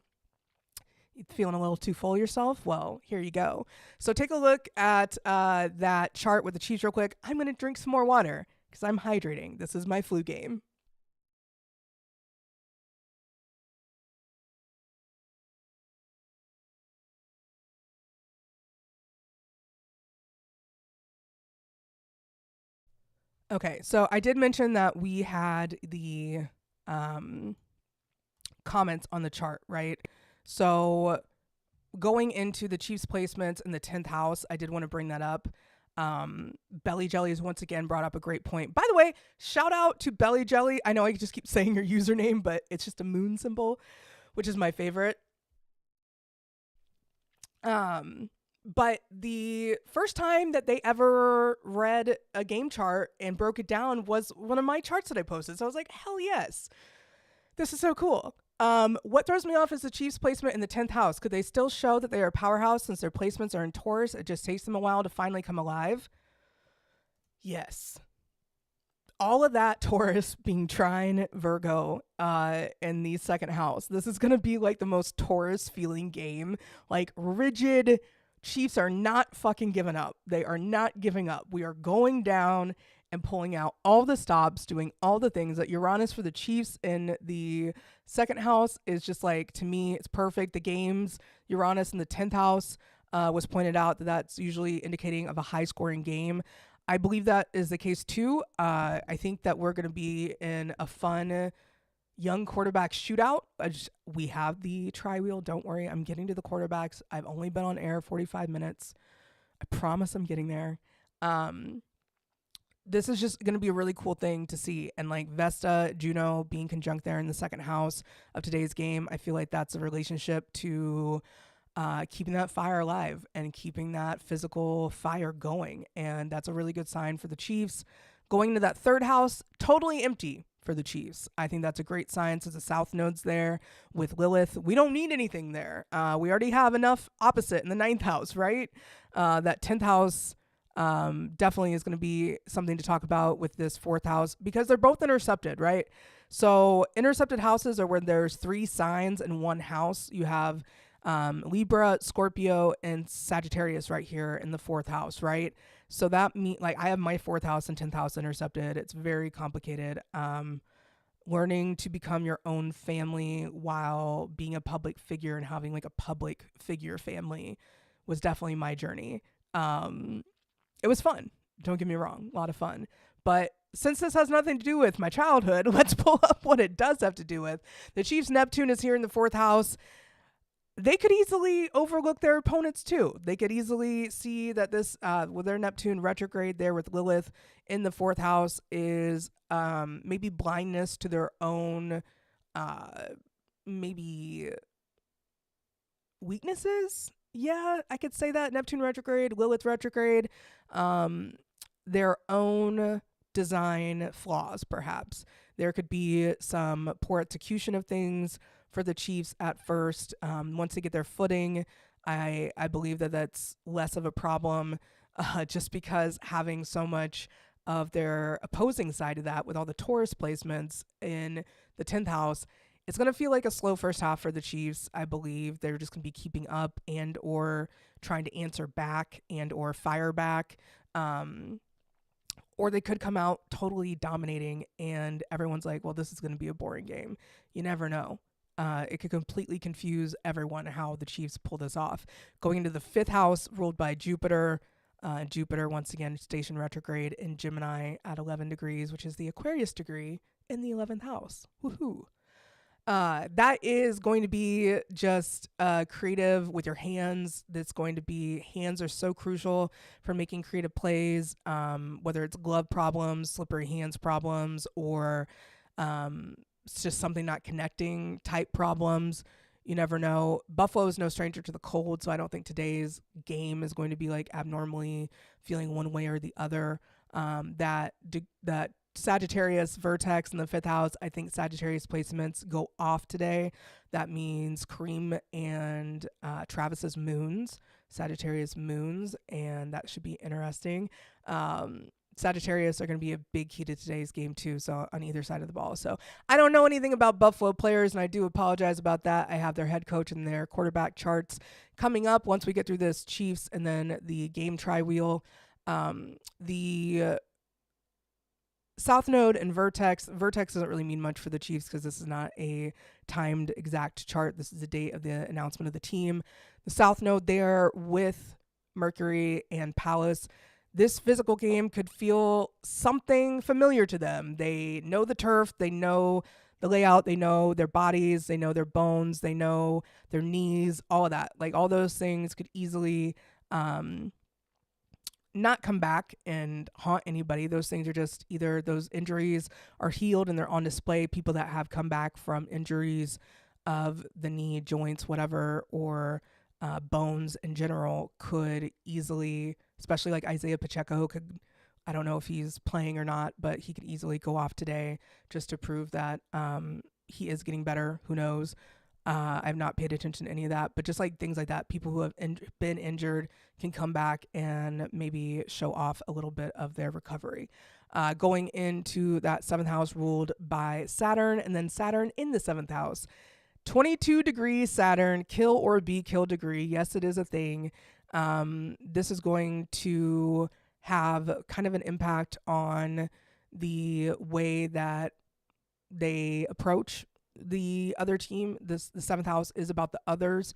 you feeling a little too full of yourself? Well, here you go. So take a look at that chart with the Chiefs real quick. I'm going to drink some more water because I'm hydrating. This is my flu game. Okay, so I did mention that we had the comments on the chart, right? So going into the Chiefs placements in the 10th house, I did want to bring that up. Belly Jelly has once again brought up a great point. By the way, shout out to Belly Jelly. I know I just keep saying your username, but it's just a moon symbol, which is my favorite. But the first time that they ever read a game chart and broke it down was one of my charts that I posted. So I was like, hell yes, this is so cool. What throws me off is the Chiefs' placement in the 10th house. Could they still show that they are a powerhouse since their placements are in Taurus? It just takes them a while to finally come alive. Yes. All of that Taurus being trine Virgo in the second house. This is going to be like the most Taurus feeling game. Like rigid. Chiefs are not fucking giving up. They are not giving up. We are going down and pulling out all the stops, doing all the things that Uranus for the Chiefs in the second house is just like, to me, it's perfect. The games, Uranus in the 10th house was pointed out that that's usually indicating of a high scoring game. I believe that is the case too. I think that we're going to be in a fun young quarterback shootout. We have the tri-wheel. Don't worry. I'm getting to the quarterbacks. I've only been on air 45 minutes. I promise I'm getting there. This is just going to be a really cool thing to see. And like Vesta, Juno being conjunct there in the second house of today's game, I feel like that's a relationship to keeping that fire alive and keeping that physical fire going. And that's a really good sign for the Chiefs. Going into that third house, totally empty for the Chiefs. I think that's a great sign since the South Node's there with Lilith. We don't need anything there. We already have enough opposite in the 9th house, right? That 10th house definitely is going to be something to talk about with this 4th house because they're both intercepted, right? So intercepted houses are where there's 3 signs in one house. You have Libra, Scorpio, and Sagittarius right here in the 4th house, right? So that means like I have my 4th house and 10th house intercepted. It's very complicated. Learning to become your own family while being a public figure and having like a public figure family was definitely my journey. It was fun. Don't get me wrong. A lot of fun. But since this has nothing to do with my childhood, let's pull up what it does have to do with. The Chiefs' Neptune is here in the 4th house. They could easily overlook their opponents too. They could easily see that this, with their Neptune retrograde there with Lilith in the 4th house is maybe blindness to their own maybe weaknesses. Yeah, I could say that. Neptune retrograde, Lilith retrograde, their own design flaws, perhaps. There could be some poor execution of things for the Chiefs at first. Once they get their footing, I believe that that's less of a problem just because having so much of their opposing side of that with all the Taurus placements in the 10th house, it's going to feel like a slow first half for the Chiefs. I believe they're just going to be keeping up and or trying to answer back and or fire back. Or they could come out totally dominating and everyone's like, well, this is going to be a boring game. You never know. It could completely confuse everyone how the Chiefs pull this off. Going into the 5th house, ruled by Jupiter. Jupiter, once again, station retrograde in Gemini at 11 degrees, which is the Aquarius degree in the 11th house. Woohoo. That is going to be just creative with your hands. That's going to be, hands are so crucial for making creative plays, whether it's glove problems, slippery hands problems, or it's just something not connecting type problems. You never know. Buffalo is no stranger to the cold, so I don't think today's game is going to be like abnormally feeling one way or the other. That Sagittarius vertex in the 5th house, I think Sagittarius placements go off today. That means Kareem and Travis's moons, Sagittarius moons, and that should be interesting. Sagittarius are going to be a big key to today's game too, so on either side of the ball. So I don't know anything about Buffalo players, and I do apologize about that. I have their head coach and their quarterback charts coming up once we get through this Chiefs and then the game tri-wheel. The South Node and Vertex doesn't really mean much for the Chiefs because this is not a timed exact chart. This is the date of the announcement of the team. The South Node there with Mercury and Pallas. This physical game could feel something familiar to them. They know the turf, they know the layout, they know their bodies, they know their bones, they know their knees, all of that. Like all those things could easily not come back and haunt anybody. Those things are just either those injuries are healed and they're on display. People that have come back from injuries of the knee, joints, whatever, or bones in general could easily, especially like Isaiah Pacheco could, I don't know if he's playing or not, but he could easily go off today just to prove that he is getting better. Who knows? I've not paid attention to any of that, but just like things like that, people who have been injured can come back and maybe show off a little bit of their recovery. Going into that seventh house ruled by Saturn, and then Saturn in the seventh house. 22 degrees Saturn, kill or be killed degree. Yes, it is a thing. This is going to have kind of an impact on the way that they approach the other team. The seventh house is about the others.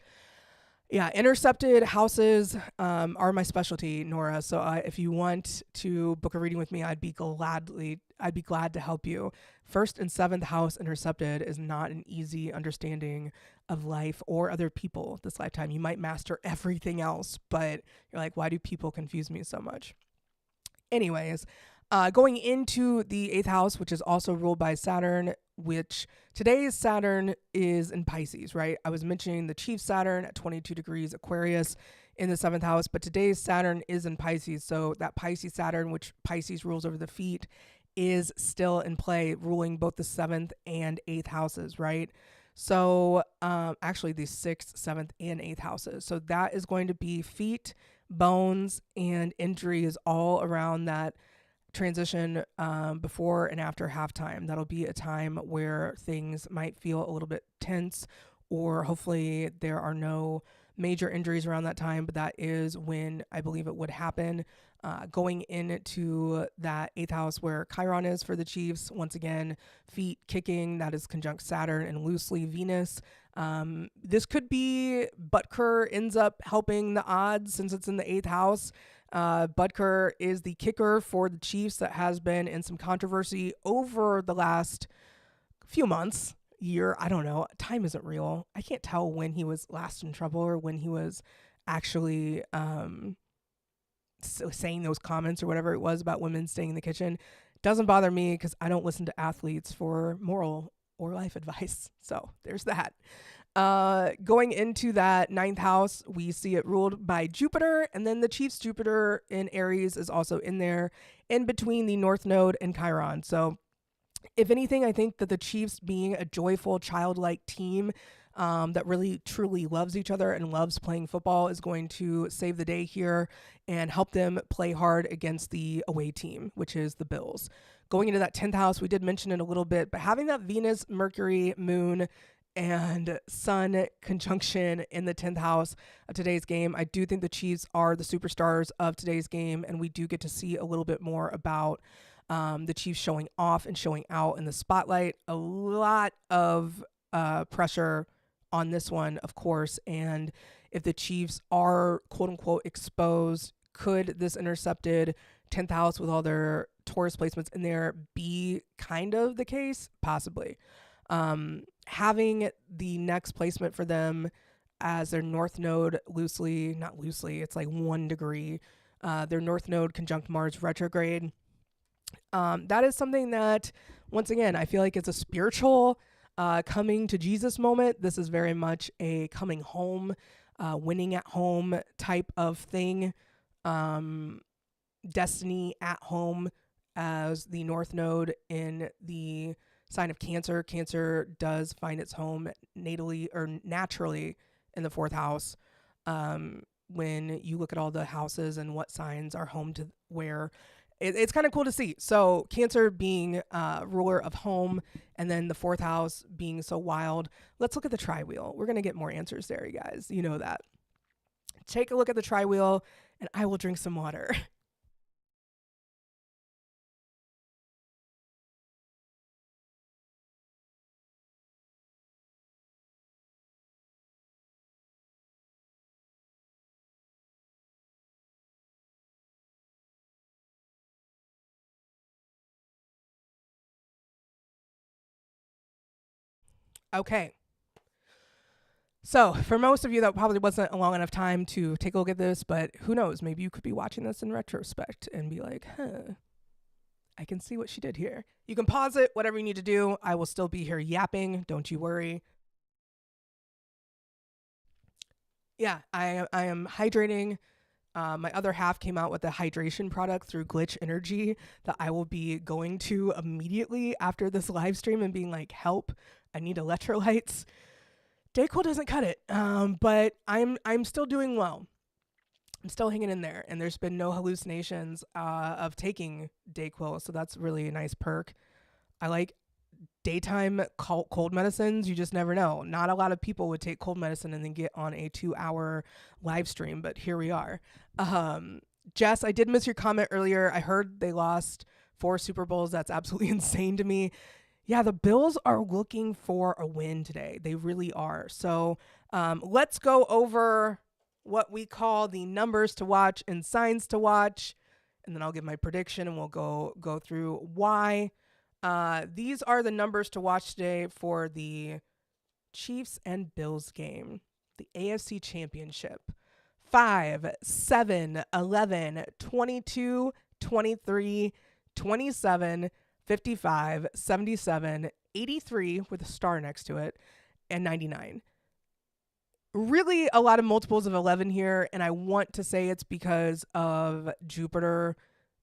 Yeah, intercepted houses are my specialty, Nora. So if you want to book a reading with me, I'd be glad to help you. First and seventh house intercepted is not an easy understanding of life or other people this lifetime. You might master everything else, but you're like, why do people confuse me so much? Anyways, going into the eighth house, which is also ruled by Saturn, which today's Saturn is in Pisces, right? I was mentioning the chief Saturn at 22 degrees Aquarius in the seventh house, but today's Saturn is in Pisces. So that Pisces Saturn, which Pisces rules over the feet, is still in play, ruling both the seventh and eighth houses, right? So actually the sixth, seventh, and eighth houses. So that is going to be feet, bones, and injuries all around that transition before and after halftime. That'll be a time where things might feel a little bit tense, or hopefully there are no major injuries around that time, but that is when I believe it would happen. Going into that eighth house where Chiron is for the Chiefs, once again, feet kicking, that is conjunct Saturn and loosely Venus. This could be Butker ends up helping the odds since it's in the eighth house. Butker is the kicker for the Chiefs that has been in some controversy over the last few months, year. I don't know. Time isn't real. I can't tell when he was last in trouble or when he was actually saying those comments or whatever it was about women staying in the kitchen. Doesn't bother me because I don't listen to athletes for moral or life advice. So there's that. Going into that ninth house, we see it ruled by Jupiter, and then the Chiefs Jupiter in Aries is also in there, in between the North Node and Chiron. So if anything, I think that the Chiefs, being a joyful, childlike team that really truly loves each other and loves playing football, is going to save the day here and help them play hard against the away team, which is the Bills. Going into that 10th house, we did mention it a little bit, but having that Venus, Mercury, Moon, and Sun conjunction in the 10th house of today's game, I do think the Chiefs are the superstars of today's game, and we do get to see a little bit more about the Chiefs showing off and showing out in the spotlight. A lot of pressure on this one, of course, and if the Chiefs are quote-unquote exposed, could this intercepted 10th house with all their Taurus placements in there be kind of the case? Possibly. Having the next placement for them as their North Node not loosely, it's like 1 degree, their North Node conjunct Mars retrograde. That is something that, once again, I feel like it's a spiritual coming to Jesus moment. This is very much a coming home, winning at home type of thing. Destiny at home as the North Node in the sign of Cancer. Cancer does find its home natally or naturally in the 4th house. When you look at all the houses and what signs are home to where, it's kind of cool to see. So Cancer being ruler of home, and then the 4th house being so wild. Let's look at the tri-wheel. We're going to get more answers there, you guys. You know that. Take a look at the tri-wheel, and I will drink some water. Okay. So for most of you, that probably wasn't a long enough time to take a look at this, but who knows? Maybe you could be watching this in retrospect and be like, I can see what she did here. You can pause it, whatever you need to do. I will still be here yapping. Don't you worry. Yeah, I am hydrating. My other half came out with a hydration product through Glitch Energy that I will be going to immediately after this live stream and being like, help, I need electrolytes. Dayquil doesn't cut it, but I'm still doing well. I'm still hanging in there, and there's been no hallucinations of taking Dayquil, so that's really a nice perk. I like daytime cold medicines. You just never know. Not a lot of people would take cold medicine and then get on a 2-hour live stream, but here we are. Jess, I did miss your comment earlier. I heard they lost 4 Super Bowls. That's absolutely insane to me. Yeah, the Bills are looking for a win today. They really are. So let's go over what we call the numbers to watch and signs to watch, and then I'll give my prediction and we'll go through why. These are the numbers to watch today for the Chiefs and Bills game, the AFC Championship. 5, 7, 11, 22, 23, 27, 55, 77, 83 with a star next to it, and 99. Really a lot of multiples of 11 here, and I want to say it's because of Jupiter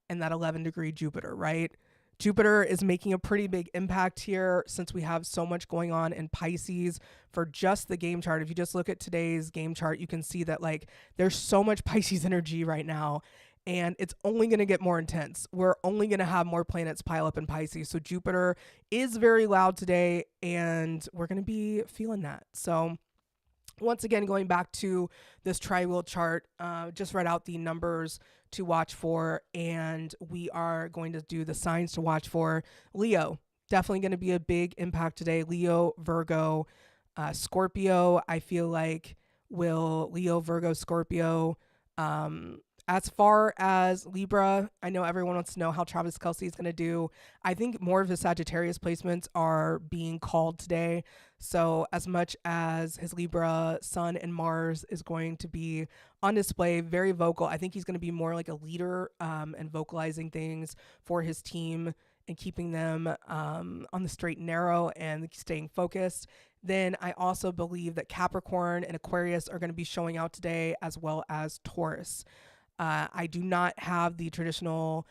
and that 11-degree Jupiter, right? Jupiter is making a pretty big impact here since we have so much going on in Pisces for just the game chart. If you just look at today's game chart, you can see that like there's so much Pisces energy right now, and it's only going to get more intense. We're only going to have more planets pile up in Pisces. So Jupiter is very loud today, and we're going to be feeling that. So once again, going back to this tri-wheel chart, just read out the numbers to watch for, and we are going to do the signs to watch for. Leo, definitely going to be a big impact today. Leo, Virgo, Scorpio, I feel like Leo, Virgo, Scorpio. As far as Libra, I know everyone wants to know how Travis Kelce is going to do. I think more of his Sagittarius placements are being called today. So as much as his Libra Sun and Mars is going to be on display, very vocal, I think he's going to be more like a leader and vocalizing things for his team and keeping them on the straight and narrow and staying focused. Then I also believe that Capricorn and Aquarius are going to be showing out today, as well as Taurus. I do not have the traditional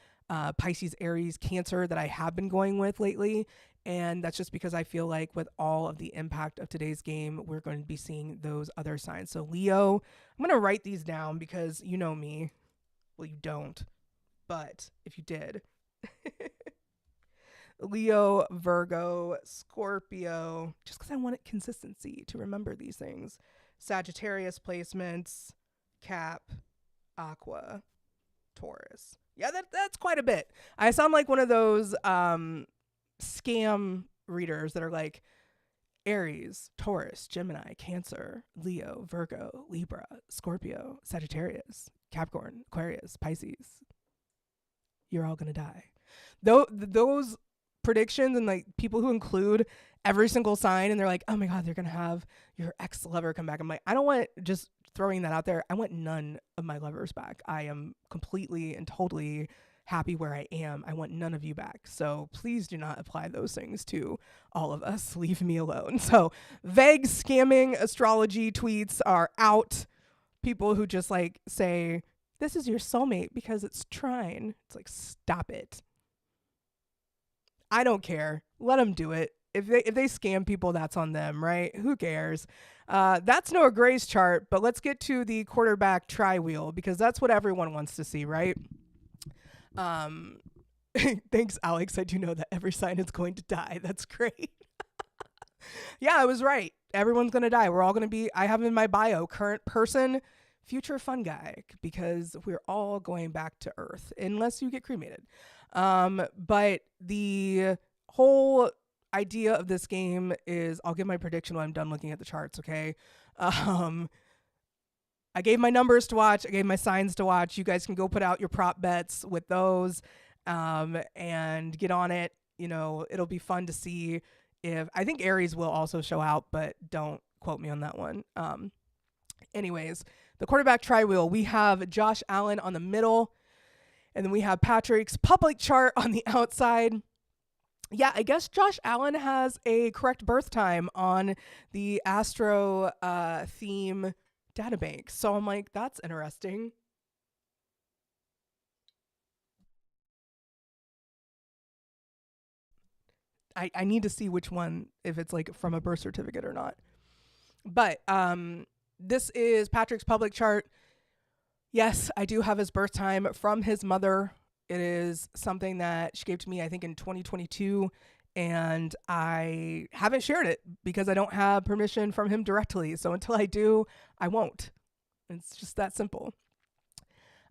Pisces, Aries, Cancer that I have been going with lately. And that's just because I feel like with all of the impact of today's game, we're going to be seeing those other signs. So Leo, I'm going to write these down because you know me. Well, you don't. But if you did. Leo, Virgo, Scorpio, just because I wanted consistency to remember these things. Sagittarius placements, Cap, Aqua, Taurus. Yeah, that's quite a bit. I sound like one of those scam readers that are like Aries, Taurus, Gemini, Cancer, Leo, Virgo, Libra, Scorpio, Sagittarius, Capricorn, Aquarius, Pisces. You're all gonna die. Those predictions and like people who include every single sign and they're like, oh my God, they're gonna have your ex-lover come back. I'm like, I don't want, just throwing that out there, I want none of my lovers back. I am completely and totally happy where I am. I want none of you back. So please do not apply those things to all of us. Leave me alone. So vague scamming astrology tweets are out. People who just like say, this is your soulmate because it's trine. It's like, stop it. I don't care. Let them do it. If they scam people, that's on them, right? Who cares? That's Noah Gray's chart, but let's get to the quarterback tri-wheel because that's what everyone wants to see, right? Thanks, Alex. I do know that every sign is going to die. That's great. Yeah, I was right. Everyone's going to die. We're all going to be, I have in my bio, current person, future fun guy, because we're all going back to Earth, unless you get cremated. But the whole idea of this game is, I'll give my prediction when I'm done looking at the charts, okay? I gave my numbers to watch. I gave my signs to watch. You guys can go put out your prop bets with those and get on it. You know, it'll be fun to see if, I think Aries will also show out, but don't quote me on that one. Anyways, the quarterback tri-wheel, we have Josh Allen on the middle, and then we have Patrick's public chart on the outside. Yeah, I guess Josh Allen has a correct birth time on the Astro theme databank. So I'm like, that's interesting. I need to see which one, if it's like from a birth certificate or not. But this is Patrick's public chart. Yes, I do have his birth time from his mother. It is something that she gave to me, I think, in 2022. And I haven't shared it because I don't have permission from him directly. So until I do, I won't. It's just that simple.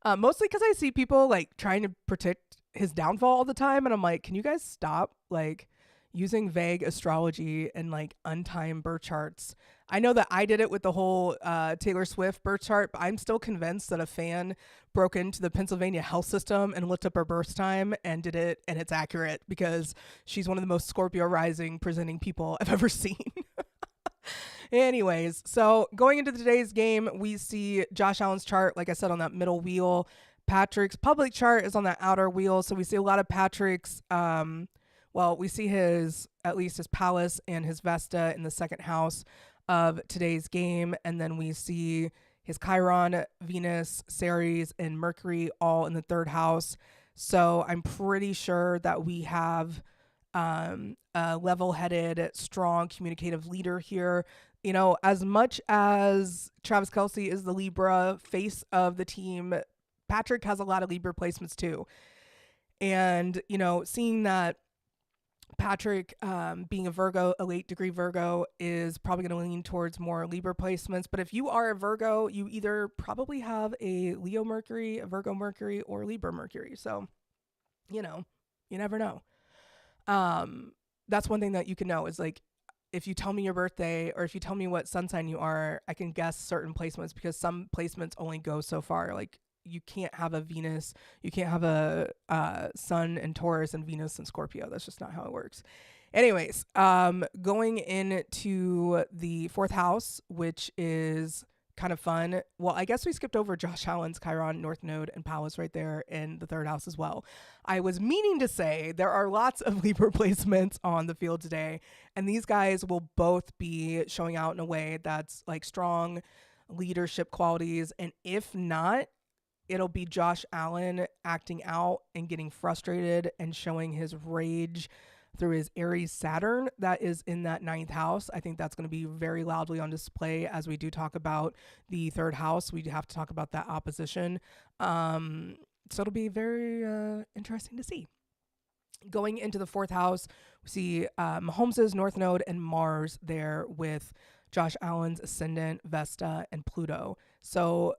Mostly because I see people like trying to predict his downfall all the time. And I'm like, can you guys stop like using vague astrology and like untimed birth charts? I know that I did it with the whole Taylor Swift birth chart, but I'm still convinced that a fan broke into the Pennsylvania health system and looked up her birth time and did it, and it's accurate because she's one of the most Scorpio rising presenting people I've ever seen. Anyways, so going into today's game, we see Josh Allen's chart, like I said, on that middle wheel. Patrick's public chart is on that outer wheel. So we see a lot of Patrick's, we see at least his palace and his Vesta in the second house of today's game. And then we see his Chiron, Venus, Ceres, and Mercury all in the third house. So I'm pretty sure that we have a level-headed, strong, communicative leader here. You know, as much as Travis Kelce is the Libra face of the team, Patrick has a lot of Libra placements too. And, you know, seeing that Patrick, being a Virgo, a late degree Virgo, is probably going to lean towards more Libra placements. But if you are a Virgo, you either probably have a Leo Mercury, a Virgo Mercury, or Libra Mercury. So, you know, you never know. That's one thing that you can know is like, if you tell me your birthday or if you tell me what sun sign you are, I can guess certain placements because some placements only go so far. Like you can't have a Venus, you can't have a Sun and Taurus and Venus and Scorpio. That's just not how it works. Anyways, going into the fourth house, which is kind of fun. Well, I guess we skipped over Josh Allen's Chiron, North Node, and Palace right there in the third house as well. I was meaning to say there are lots of Libra placements on the field today, and these guys will both be showing out in a way that's like strong leadership qualities. And if not, it'll be Josh Allen acting out and getting frustrated and showing his rage through his Aries Saturn that is in that ninth house. I think that's going to be very loudly on display as we do talk about the third house. We have to talk about that opposition. So it'll be very interesting to see. Going into the fourth house, we see Mahomes' North Node and Mars there with Josh Allen's Ascendant, Vesta, and Pluto. So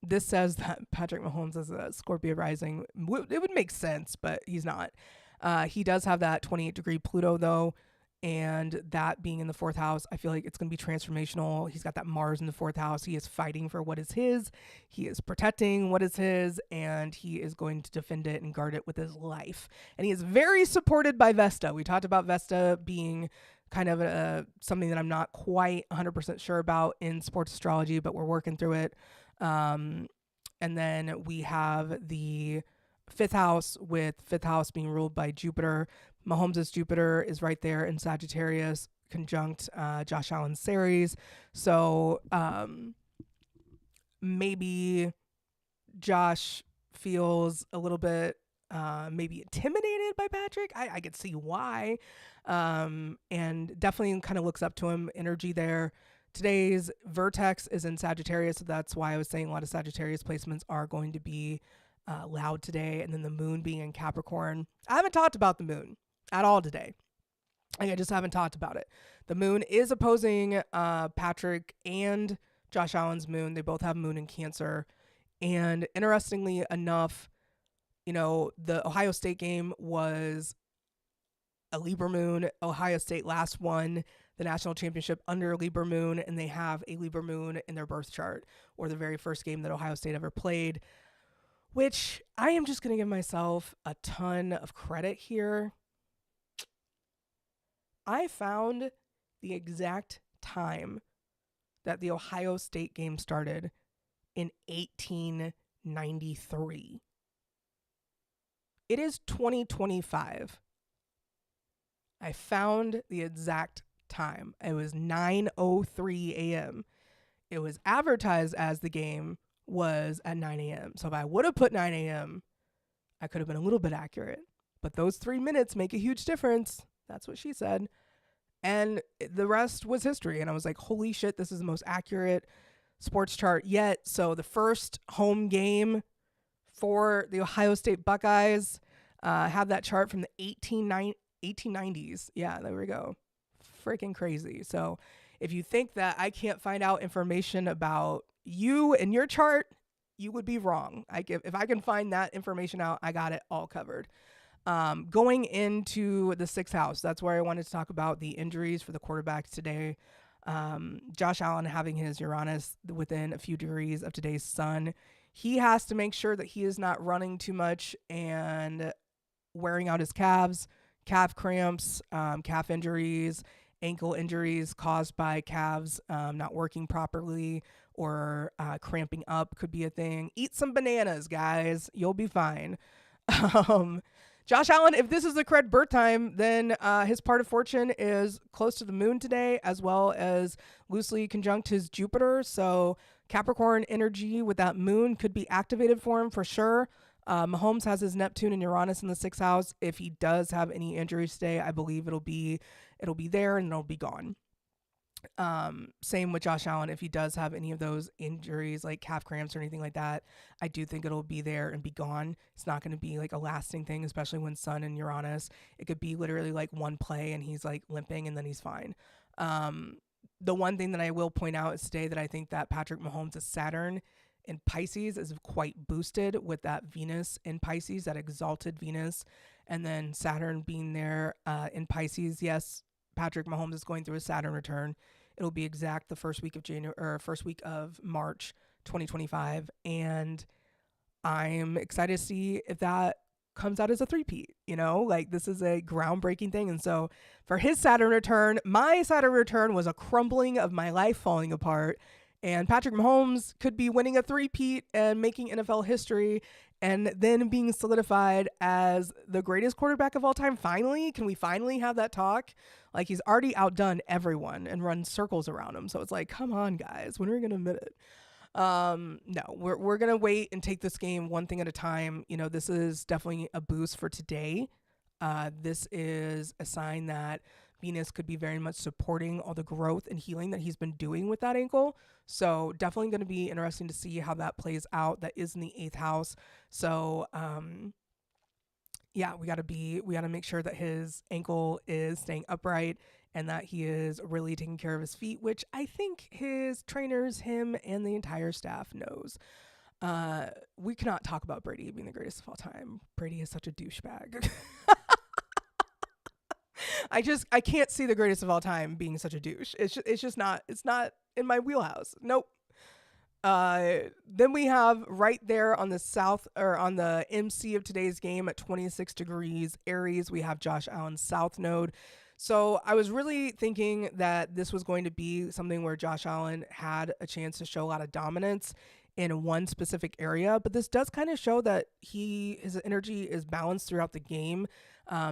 this says that Patrick Mahomes is a Scorpio rising. It would make sense, but he's not. He does have that 28 degree Pluto though, and that being in the fourth house, I feel like it's going to be transformational. He's got that Mars in the fourth house. He is fighting for what is his. He is protecting what is his, and he is going to defend it and guard it with his life. And he is very supported by Vesta. We talked about Vesta being kind of something that I'm not quite 100% sure about in sports astrology, but we're working through it. And then we have the fifth house, with fifth house being ruled by Jupiter. Mahomes' Jupiter is right there in Sagittarius, conjunct Josh Allen's Ceres. So maybe Josh feels a little bit maybe intimidated by Patrick. I could see why. And definitely kind of looks up to him, energy there. Today's vertex is in Sagittarius, so that's why I was saying a lot of Sagittarius placements are going to be loud today. And then the moon being in Capricorn. I haven't talked about the moon at all today. I just haven't talked about it. The moon is opposing Patrick and Josh Allen's moon. They both have moon in Cancer. And interestingly enough, you know, the Ohio State game was a Libra moon. Ohio State last won the national championship under Libra moon, and they have a Libra moon in their birth chart, or the very first game that Ohio State ever played, which I am just going to give myself a ton of credit here. I found the exact time that the Ohio State game started in 1893. It is 2025. I found the exact time. It was 9:03 a.m. It was advertised as the game was at 9 a.m. So if I would have put 9 a.m., I could have been a little bit accurate. But those 3 minutes make a huge difference. That's what she said. And the rest was history. And I was like, holy shit, this is the most accurate sports chart yet. So the first home game for the Ohio State Buckeyes, have that chart from the 1890s. Yeah, there we go. Freaking crazy. So if you think that I can't find out information about you and your chart, you would be wrong. If I can find that information out, I got it all covered. Going into the sixth house, that's where I wanted to talk about the injuries for the quarterbacks today. Josh Allen having his Uranus within a few degrees of today's sun. He has to make sure that he is not running too much and wearing out his calves, calf cramps, calf injuries, ankle injuries caused by calves not working properly or cramping up could be a thing. Eat some bananas, guys. You'll be fine. Josh Allen, if this is the correct birth time, then his part of fortune is close to the moon today, as well as loosely conjunct his Jupiter. So Capricorn energy with that moon could be activated for him for sure. Mahomes has his Neptune and Uranus in the sixth house. If he does have any injuries today, I believe it'll be there and it'll be gone. Same with Josh Allen. If he does have any of those injuries like calf cramps or anything like that, I do think it'll be there and be gone. It's not going to be like a lasting thing, especially when Sun and Uranus. It could be literally like one play and he's like limping and then he's fine. The one thing that I will point out is today that I think that Patrick Mahomes' Saturn in Pisces is quite boosted with that Venus in Pisces, that exalted Venus, and then Saturn being there in Pisces. Yes, Patrick Mahomes is going through a Saturn return. It'll be exact the first week of January or first week of March 2025, and I'm excited to see if that comes out as a three-peat. Like this is a groundbreaking thing. And so for his Saturn return, my Saturn return was a crumbling of my life falling apart. And Patrick Mahomes could be winning a three-peat and making NFL history and then being solidified as the greatest quarterback of all time. Finally, can we finally have that talk? Like he's already outdone everyone and run circles around him. So it's like, come on, guys, when are we going to admit it? No, we're going to wait and take this game one thing at a time. This is definitely a boost for today. This is a sign that Venus could be very much supporting all the growth and healing that he's been doing with that ankle. So definitely going to be interesting to see how that plays out. That is in the 8th house. So, yeah, we got to make sure that his ankle is staying upright and that he is really taking care of his feet, which I think his trainers, him and the entire staff knows. We cannot talk about Brady being the greatest of all time. Brady is such a douchebag. I can't see the greatest of all time being such a douche. It's not in my wheelhouse. Nope. Then we have right there on the south or on the MC of today's game at 26 degrees Aries, we have Josh Allen's south node. So I was really thinking that this was going to be something where Josh Allen had a chance to show a lot of dominance in one specific area, but this does kind of show that his energy is balanced throughout the game.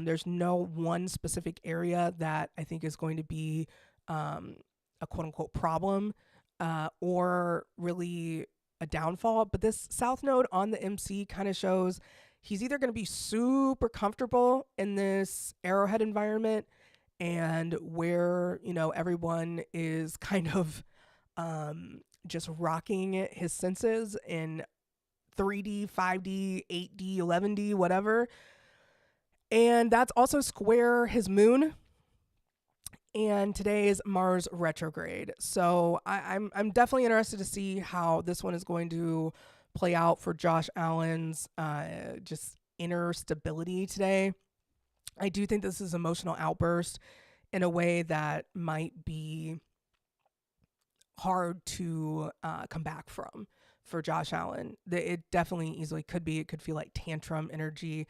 There's no one specific area that I think is going to be a quote unquote problem or really a downfall. But this south node on the MC kind of shows he's either going to be super comfortable in this arrowhead environment and where, everyone is kind of just rocking his senses in 3D, 5D, 8D, 11D, whatever. And that's also square his moon. And today is Mars retrograde. So I'm definitely interested to see how this one is going to play out for Josh Allen's just inner stability today. I do think this is emotional outburst in a way that might be hard to come back from for Josh Allen. It definitely easily could be. It could feel like tantrum energy.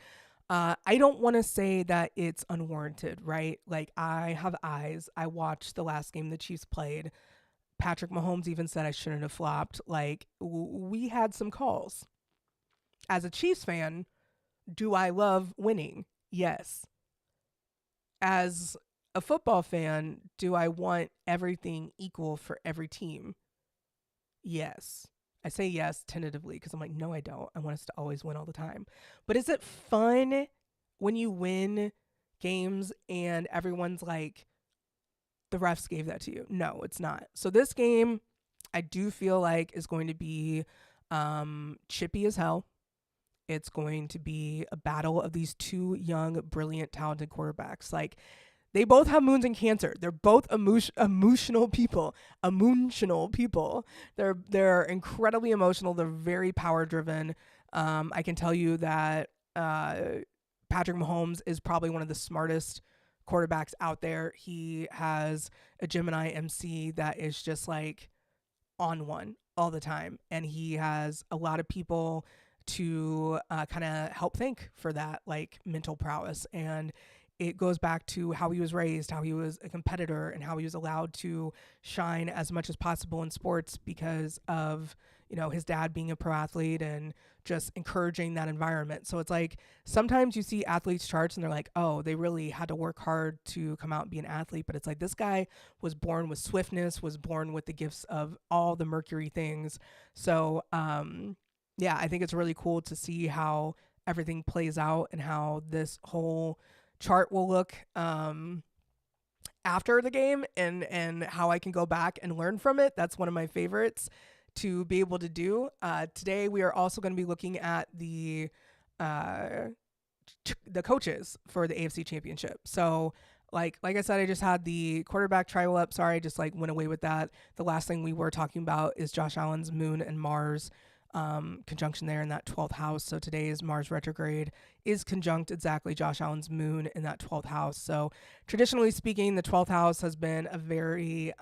I don't want to say that it's unwarranted, right? Like I have eyes. I watched the last game the Chiefs played. Patrick Mahomes even said I shouldn't have flopped. Like we had some calls. As a Chiefs fan, do I love winning? Yes. As a football fan, do I want everything equal for every team? Yes. I say yes tentatively because I'm like, no, I don't. I want us to always win all the time. But is it fun when you win games and everyone's like, the refs gave that to you. No, it's not. So this game, I do feel like is going to be chippy as hell. It's going to be a battle of these two young, brilliant, talented quarterbacks. Like, they both have moons in Cancer. They're both emotional people. Emotional people. They're incredibly emotional. They're very power driven. I can tell you that Patrick Mahomes is probably one of the smartest quarterbacks out there. He has a Gemini MC that is just like on one all the time, and he has a lot of people to kind of help think for that like mental prowess. And it goes back to how he was raised, how he was a competitor, and how he was allowed to shine as much as possible in sports because of, you know, his dad being a pro athlete and just encouraging that environment. So it's like sometimes you see athletes charts and they're like, oh, they really had to work hard to come out and be an athlete. But it's like this guy was born with swiftness, was born with the gifts of all the Mercury things. So yeah, I think it's really cool to see how everything plays out and how this whole chart will look after the game, and how I can go back and learn from it. That's one of my favorites to be able to do. Today we are also going to be looking at the coaches for the AFC Championship. So like I said, I just had the quarterback trial up. Sorry, I just like went away with that. The last thing we were talking about is Josh Allen's moon and Mars conjunction there in that 12th house. So today's Mars retrograde is conjunct exactly Josh Allen's moon in that 12th house. So traditionally speaking, the 12th house has been a very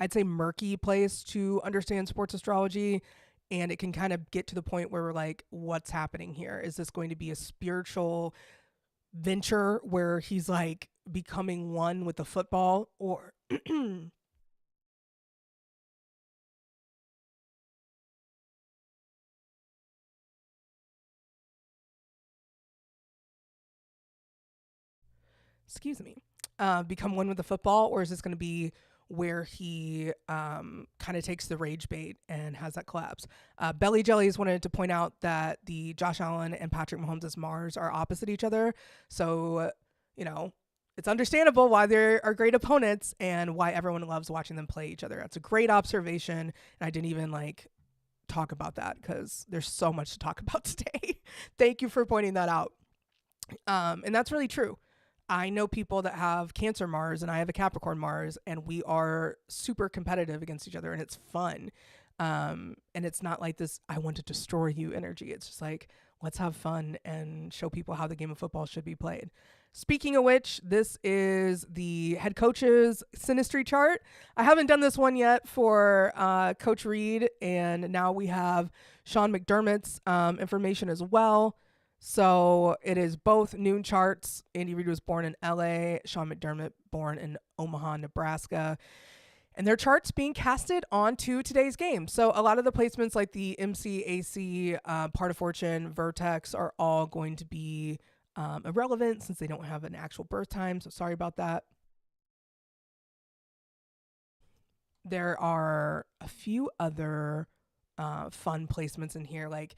I'd say murky place to understand sports astrology, and it can kind of get to the point where we're like, what's happening here? Is this going to be a spiritual venture where he's like becoming one with the football, or excuse me, become one with the football, or is this going to be where he kind of takes the rage bait and has that collapse? Belly Jellies wanted to point out that the Josh Allen and Patrick Mahomes' Mars are opposite each other. So, you know, it's understandable why they are great opponents and why everyone loves watching them play each other. That's a great observation. And I didn't even like talk about that because there's so much to talk about today. Thank you for pointing that out. And that's really true. I know people that have Cancer Mars and I have a Capricorn Mars, and we are super competitive against each other, and it's fun. And it's not like this, I want to destroy you energy. It's just like, let's have fun and show people how the game of football should be played. Speaking of which, this is the head coach's synastry chart. I haven't done this one yet for Coach Reed, and now we have Sean McDermott's information as well. So it is both noon charts. Andy Reid was born in LA, Sean McDermott born in Omaha, Nebraska. And their charts being casted onto today's game. So a lot of the placements like the MCAC, Part of Fortune, Vertex are all going to be irrelevant since they don't have an actual birth time. So sorry about that. There are a few other fun placements in here, like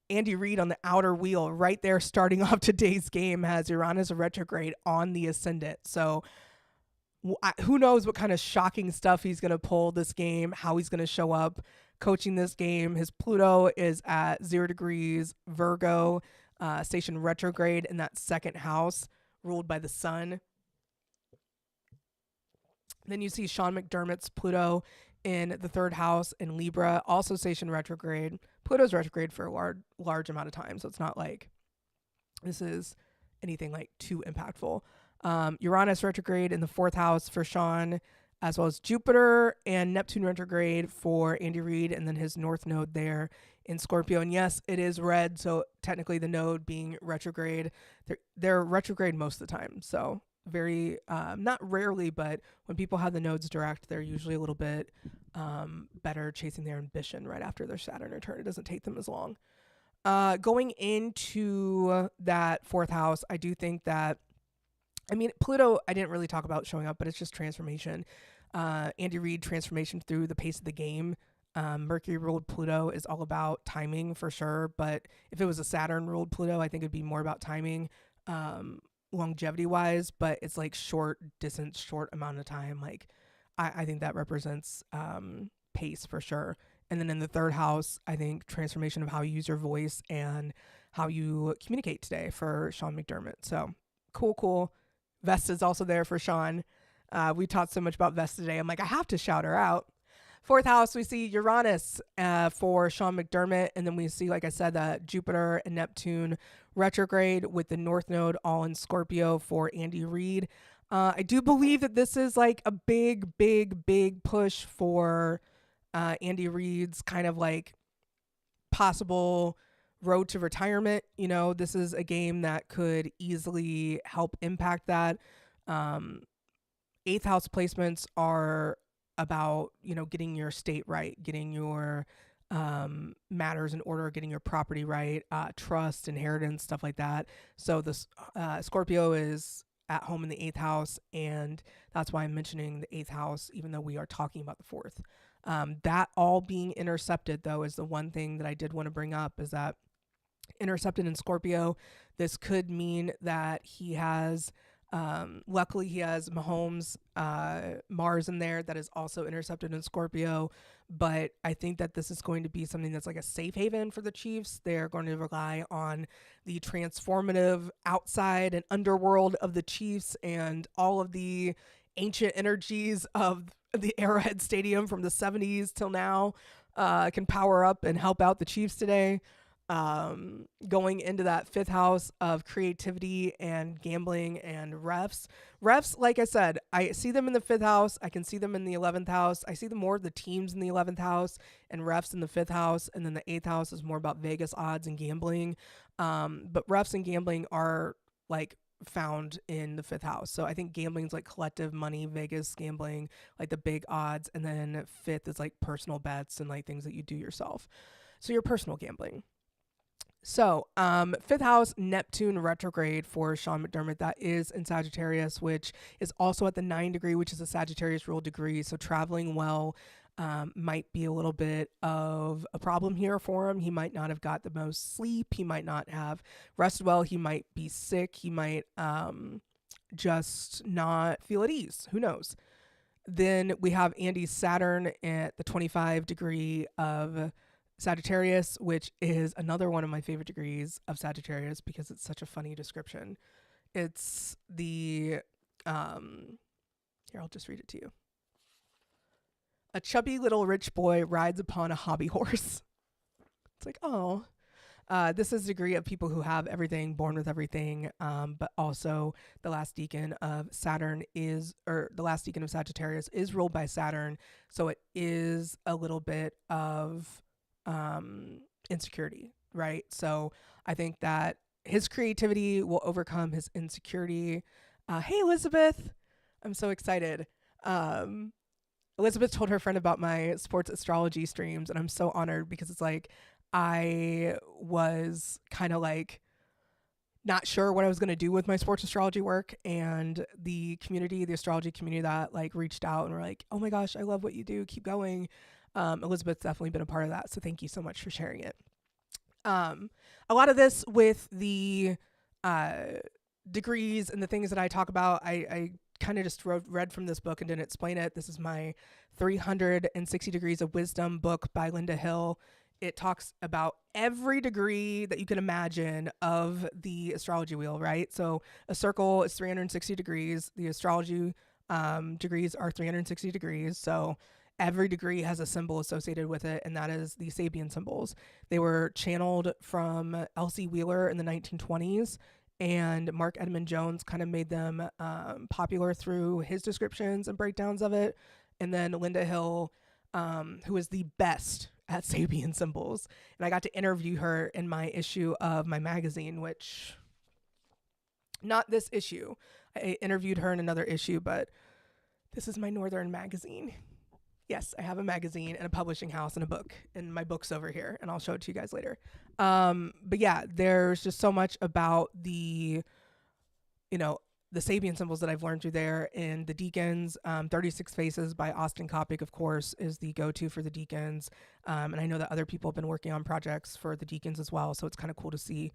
Andy Reid on the outer wheel right there starting off today's game has Uranus retrograde on the ascendant. So who knows what kind of shocking stuff he's going to pull this game, how he's going to show up coaching this game. His Pluto is at 0 degrees Virgo, station retrograde in that second house ruled by the sun. Then you see Sean McDermott's Pluto in the third house in Libra, also station retrograde. Pluto's retrograde for a large amount of time, so it's not like this is anything like too impactful. Uranus retrograde in the fourth house for Sean, as well as Jupiter and Neptune retrograde for Andy Reid, and then his north node there in Scorpio. And yes, it is red, so technically the node being retrograde, they're retrograde most of the time. So very, not rarely, but when people have the nodes direct, they're usually a little bit better chasing their ambition right after their Saturn return. It doesn't take them as long. Going into that fourth house, I do think that, I mean, Pluto, I didn't really talk about showing up, but it's just transformation. Andy Reid transformation through the pace of the game. Mercury ruled Pluto is all about timing for sure, but if it was a Saturn ruled Pluto, I think it'd be more about timing, longevity wise, but it's like short distance, short amount of time. Like I think that represents pace for sure. And then in the third house, I think transformation of how you use your voice and how you communicate today for Sean McDermott. So cool. Vesta's also there for Sean. We talked so much about Vesta today. I'm like, I have to shout her out. Fourth house, we see Uranus for Sean McDermott. And then we see, like I said, that Jupiter and Neptune retrograde with the North Node all in Scorpio for Andy Reid. I do believe that this is like a big push for Andy Reid's kind of like possible road to retirement. You know, this is a game that could easily help impact that. Eighth house placements are about, you know, getting your state right, getting your matters in order, getting your property right, trust, inheritance, stuff like that. So this Scorpio is at home in the eighth house, and that's why I'm mentioning the eighth house, even though we are talking about the fourth. That all being intercepted, though, is the one thing that I did want to bring up, is that intercepted in Scorpio, this could mean that he has luckily he has Mahomes Mars in there that is also intercepted in Scorpio, but I think that this is going to be something that's like a safe haven for the Chiefs. They're going to rely on the transformative outside and underworld of the Chiefs and all of the ancient energies of the Arrowhead Stadium from the 70s till now can power up and help out the Chiefs today. Going into that fifth house of creativity and gambling and refs. Refs, like I said, I see them in the fifth house. I can see them in the 11th house. I see them more of the teams in the 11th house and refs in the fifth house. And then the eighth house is more about Vegas odds and gambling. But refs and gambling are like found in the fifth house. So I think gambling is like collective money, Vegas gambling, like the big odds. And then fifth is like personal bets and like things that you do yourself. So your personal gambling. So, fifth house, Neptune retrograde for Sean McDermott. That is in Sagittarius, which is also at the 9 degree, which is a Sagittarius ruled degree. So traveling well might be a little bit of a problem here for him. He might not have got the most sleep. He might not have rested well. He might be sick. He might just not feel at ease. Who knows? Then we have Andy's Saturn at the 25 degree of Sagittarius, which is another one of my favorite degrees of Sagittarius because it's such a funny description. It's the, here, I'll just read it to you. A chubby little rich boy rides upon a hobby horse. It's like, oh. This is a degree of people who have everything, born with everything, but also the last decan of Saturn is, or the last decan of Sagittarius is ruled by Saturn. So it is a little bit of insecurity, right? So I think that his creativity will overcome his insecurity. Hey, Elizabeth, I'm so excited. Elizabeth told her friend about my sports astrology streams, and I'm so honored because it's like, I was kind of like not sure what I was going to do with my sports astrology work, and the community, the astrology community that like reached out and were like, oh my gosh, I love what you do. Keep going. Elizabeth's definitely been a part of that. So thank you so much for sharing it. A lot of this with the degrees and the things that I talk about, I kind of just read from this book and didn't explain it. This is my 360 Degrees of Wisdom book by Linda Hill. It talks about every degree that you can imagine of the astrology wheel, right? So a circle is 360 degrees. The astrology degrees are 360 degrees. So every degree has a symbol associated with it, and that is the Sabian symbols. They were channeled from Elsie Wheeler in the 1920s, and Mark Edmund Jones kind of made them popular through his descriptions and breakdowns of it. And then Linda Hill, who is the best at Sabian symbols. And I got to interview her in my issue of my magazine, which, not this issue. I interviewed her in another issue, but this is my Northern magazine. Yes, I have a magazine and a publishing house and a book, and my book's over here, and I'll show it to you guys later. But yeah, there's just so much about the, you know, the Sabian symbols that I've learned through there. In the Deacons, 36 Faces by Austin Coppock, of course, is the go-to for the Deacons. And I know that other people have been working on projects for the Deacons as well, so it's kind of cool to see.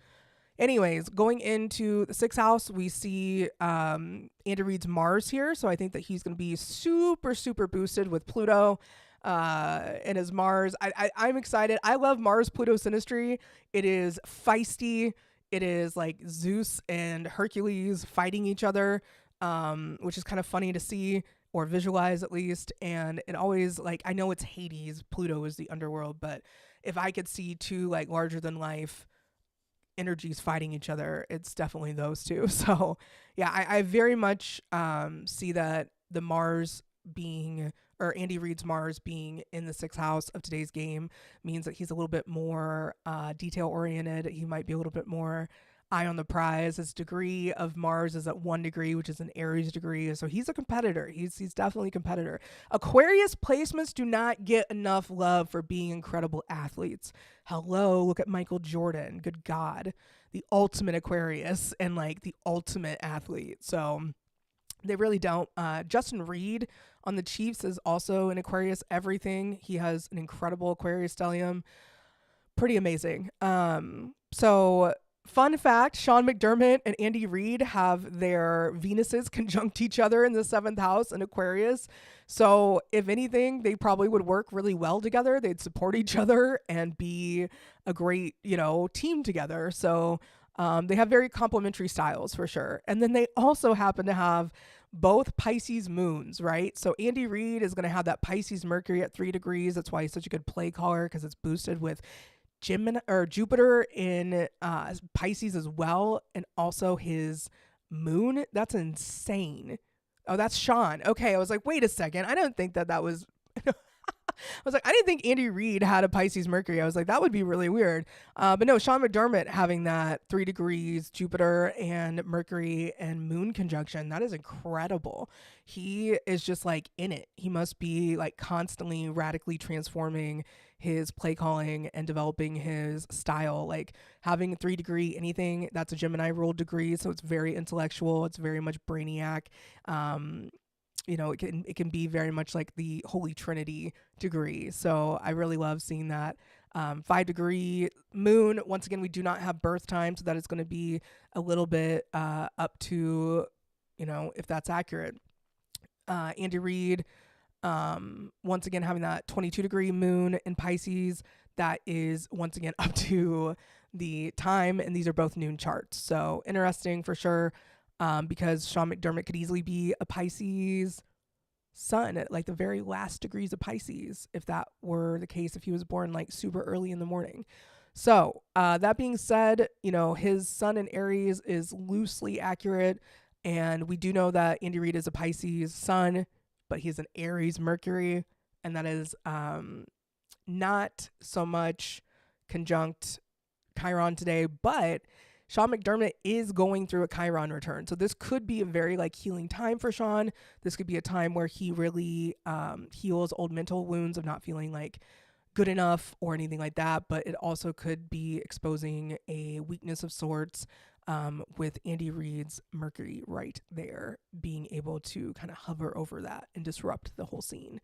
Anyways, going into the 6th house, we see Andy Reid's Mars here. So I think that he's going to be super, super boosted with Pluto and his Mars. I'm excited. I love Mars-Pluto synastry. It is feisty. It is like Zeus and Hercules fighting each other, which is kind of funny to see or visualize at least. And it always, like, I know it's Hades. Pluto is the underworld, but if I could see two like larger than life energies fighting each other, it's definitely those two. So yeah, I very much see that the Mars being, or Andy Reid's Mars being in the 6th house of today's game means that he's a little bit more detail oriented. He might be a little bit more eye on the prize. His degree of Mars is at 1 degree, which is an Aries degree. So he's a competitor. He's definitely a competitor. Aquarius placements do not get enough love for being incredible athletes. Hello, look at Michael Jordan. Good God. The ultimate Aquarius and like the ultimate athlete. So they really don't. Justin Reed on the Chiefs is also an Aquarius everything. He has an incredible Aquarius stellium. Pretty amazing. So fun fact, Sean McDermott and Andy Reid have their Venuses conjunct each other in the 7th house in Aquarius. So if anything, they probably would work really well together. They'd support each other and be a great, team together. So they have very complementary styles for sure. And then they also happen to have both Pisces moons, right? So Andy Reid is going to have that Pisces Mercury at 3 degrees. That's why he's such a good play caller, because it's boosted with Gemini or Jupiter in Pisces as well, and also his moon. That's insane. Oh, that's Sean. Okay, I was like, wait a second. I don't think that was. I was like, I didn't think Andy Reid had a Pisces Mercury. I was like, that would be really weird. But no, Sean McDermott having that 3 degrees Jupiter and Mercury and moon conjunction, that is incredible. He is just like in it. He must be like constantly radically transforming his play calling and developing his style. Like having a 3 degree anything, that's a Gemini ruled degree. So it's very intellectual. It's very much brainiac. It can be very much like the Holy Trinity degree. So I really love seeing that. 5 degree moon. Once again, we do not have birth time, so that is going to be a little bit up to, if that's accurate. Andy Reid, once again, having that 22 degree moon in Pisces, that is once again up to the time. And these are both noon charts. So interesting for sure. Because Sean McDermott could easily be a Pisces sun at like the very last degrees of Pisces, if that were the case, if he was born like super early in the morning. So that being said, his sun in Aries is loosely accurate. And we do know that Andy Reid is a Pisces sun, but he's an Aries Mercury. And that is not so much conjunct Chiron today, but Sean McDermott is going through a Chiron return. So this could be a very like healing time for Sean. This could be a time where he really heals old mental wounds of not feeling like good enough or anything like that. But it also could be exposing a weakness of sorts with Andy Reid's Mercury right there, being able to kind of hover over that and disrupt the whole scene.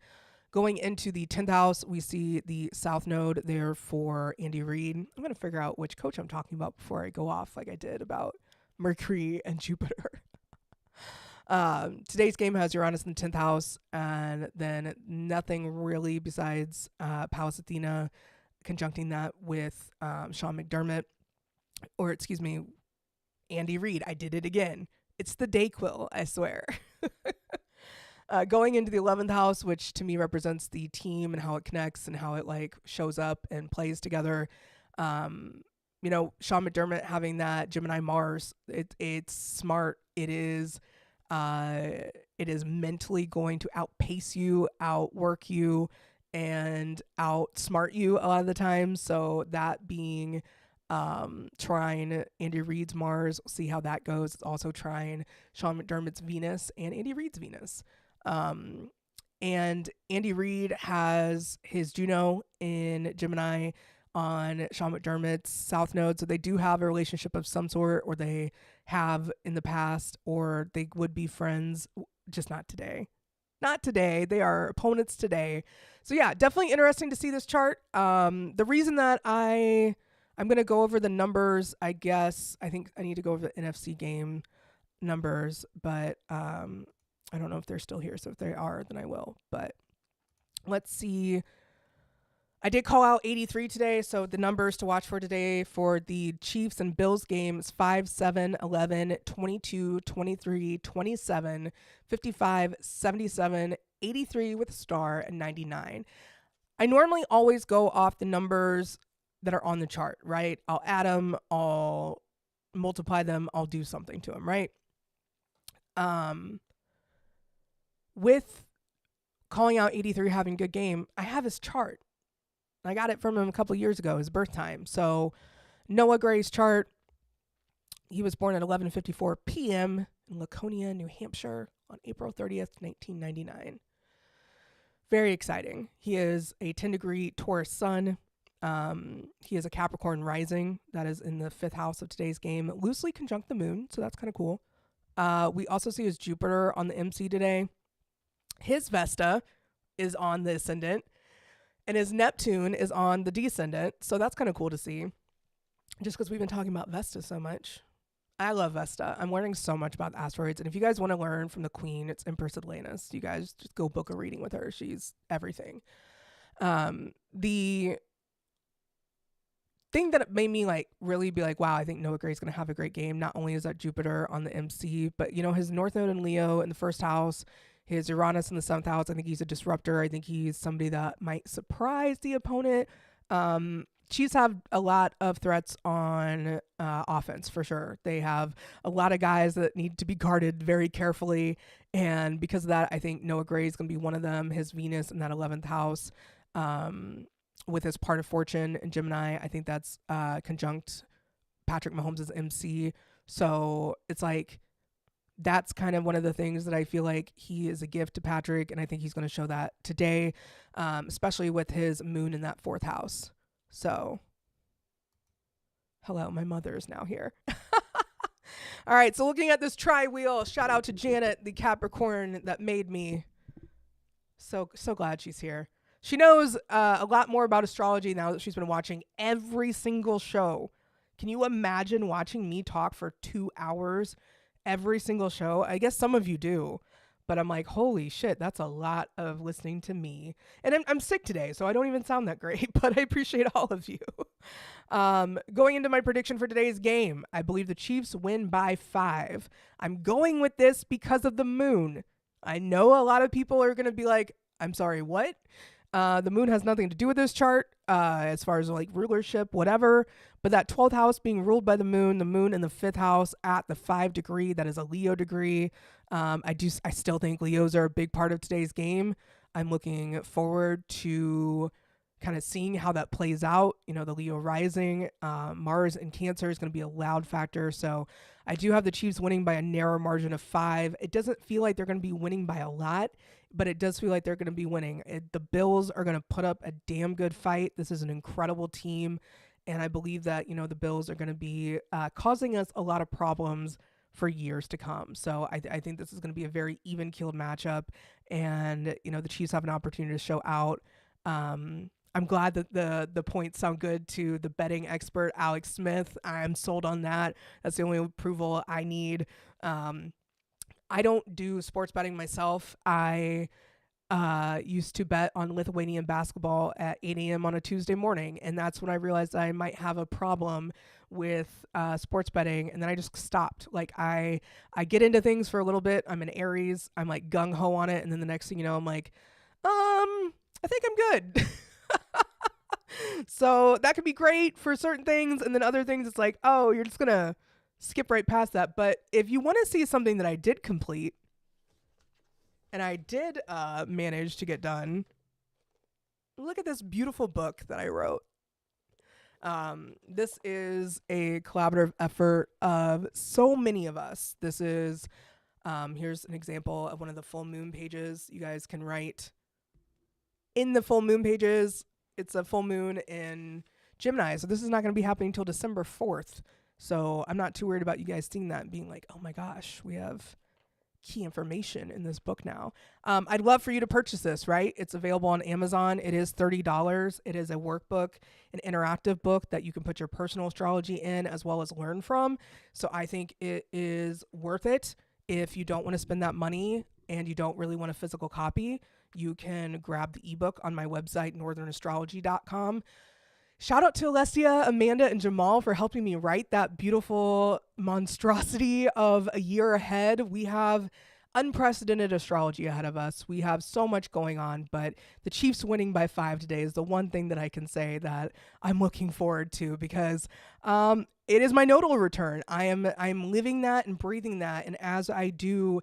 Going into the 10th house, we see the South Node there for Andy Reid. I'm going to figure out which coach I'm talking about before I go off like I did about Mercury and Jupiter. Today's game has Uranus in the 10th house, and then nothing really besides Pallas Athena conjuncting that with Sean McDermott, or excuse me, Andy Reid. I did it again. It's the Dayquil, I swear. Going into the 11th house, which to me represents the team and how it connects and how it like shows up and plays together. Sean McDermott having that Gemini Mars, it's smart. It is mentally going to outpace you, outwork you, and outsmart you a lot of the time. So that being trying Andy Reid's Mars, see how that goes. It's also trying Sean McDermott's Venus and Andy Reid's Venus. And Andy Reid has his Juno in Gemini on Sean McDermott's South Node. So they do have a relationship of some sort, or they have in the past, or they would be friends, just not today. Not today. They are opponents today. So yeah, definitely interesting to see this chart. The reason that I'm going to go over the numbers, I guess, I think I need to go over the NFC game numbers, but I don't know if they're still here. So if they are, then I will. But let's see. I did call out 83 today, so the numbers to watch for today for the Chiefs and Bills games: 5, 7, 11, 22, 23, 27, 55, 77, 83 with a star, and 99. I normally always go off the numbers that are on the chart, right? I'll add them, I'll multiply them, I'll do something to them, right? With calling out 83 having a good game, I have his chart. I got it from him a couple years ago, his birth time. So Noah Gray's chart, he was born at 11:54 p.m. in Laconia, New Hampshire on April 30th, 1999. Very exciting. He is a 10-degree Taurus sun. He is a Capricorn rising. That is in the 5th house of today's game, loosely conjunct the moon. So that's kind of cool. We also see his Jupiter on the MC today. His Vesta is on the ascendant, and his Neptune is on the descendant. So that's kind of cool to see, just because we've been talking about Vesta so much. I love Vesta. I'm learning so much about asteroids. And if you guys want to learn from the queen, it's Empress Atlantis. You guys just go book a reading with her. She's everything. The thing that made me really be like, wow, I think Noah Gray's going to have a great game. Not only is that Jupiter on the MC, but his North Node in Leo in the 1st house, his Uranus in the 7th house. I think he's a disruptor. I think he's somebody that might surprise the opponent. Chiefs have a lot of threats on offense, for sure. They have a lot of guys that need to be guarded very carefully. And because of that, I think Noah Gray is going to be one of them. His Venus in that 11th house, with his part of fortune in Gemini, I think that's conjunct Patrick Mahomes' MC. So it's that's kind of one of the things that I feel like he is a gift to Patrick, and I think he's going to show that today, especially with his moon in that 4th house. So, hello, my mother is now here. All right, so looking at this tri-wheel, shout out to Janet, the Capricorn that made me. So glad she's here. She knows a lot more about astrology now that she's been watching every single show. Can you imagine watching me talk for 2 hours? Every single show? I guess some of you do, but I'm like, holy shit, that's a lot of listening to me. And I'm sick today, so I don't even sound that great, but I appreciate all of you. Going into my prediction for today's game, I believe the Chiefs win by 5. I'm going with this because of the moon. I know a lot of people are going to be like, I'm sorry, what? The moon has nothing to do with this chart, as far as rulership, whatever. But that 12th house being ruled by the moon in the 5th house at the 5 degree, that is a Leo degree. I still think Leos are a big part of today's game. I'm looking forward to kind of seeing how that plays out. The Leo rising, Mars in Cancer is going to be a loud factor. So I do have the Chiefs winning by a narrow margin of 5. It doesn't feel like they're going to be winning by a lot, but it does feel like they're going to be winning. The Bills are going to put up a damn good fight. This is an incredible team. And I believe that, the Bills are going to be causing us a lot of problems for years to come. So I think this is going to be a very even-keeled matchup. And, the Chiefs have an opportunity to show out. I'm glad that the points sound good to the betting expert, Alex Smith. I'm sold on that. That's the only approval I need. I don't do sports betting myself. I used to bet on Lithuanian basketball at 8 a.m. on a Tuesday morning. And that's when I realized I might have a problem with sports betting. And then I just stopped. I get into things for a little bit. I'm an Aries. I'm gung-ho on it. And then the next thing you know, I'm I think I'm good. So that could be great for certain things. And then other things, it's oh, you're just going to skip right past that. But if you want to see something that I did complete, and I did manage to get done, look at this beautiful book that I wrote. This is a collaborative effort of so many of us. This is, here's an example of one of the full moon pages. You guys can write in the full moon pages. It's a full moon in Gemini. So this is not going to be happening until December 4th. So I'm not too worried about you guys seeing that and being like, oh my gosh, we have key information in this book now. I'd love for you to purchase this, right? It's available on Amazon. It is $30. It is a workbook, an interactive book that you can put your personal astrology in as well as learn from. So I think it is worth it. If you don't want to spend that money and you don't really want a physical copy, you can grab the ebook on my website, northernastrology.com. Shout out to Alessia, Amanda, and Jamal for helping me write that beautiful monstrosity of a year ahead. We have unprecedented astrology ahead of us. We have so much going on, but the Chiefs winning by 5 today is the one thing that I can say that I'm looking forward to, because it is my nodal return. I'm living that and breathing that, and as I do,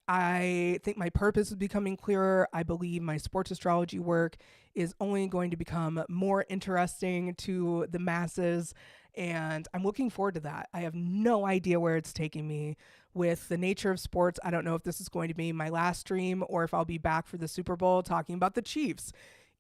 I think my purpose is becoming clearer. I believe my sports astrology work is only going to become more interesting to the masses, and I'm looking forward to that. I have no idea where it's taking me with the nature of sports. I don't know if this is going to be my last stream or if I'll be back for the Super Bowl talking about the Chiefs.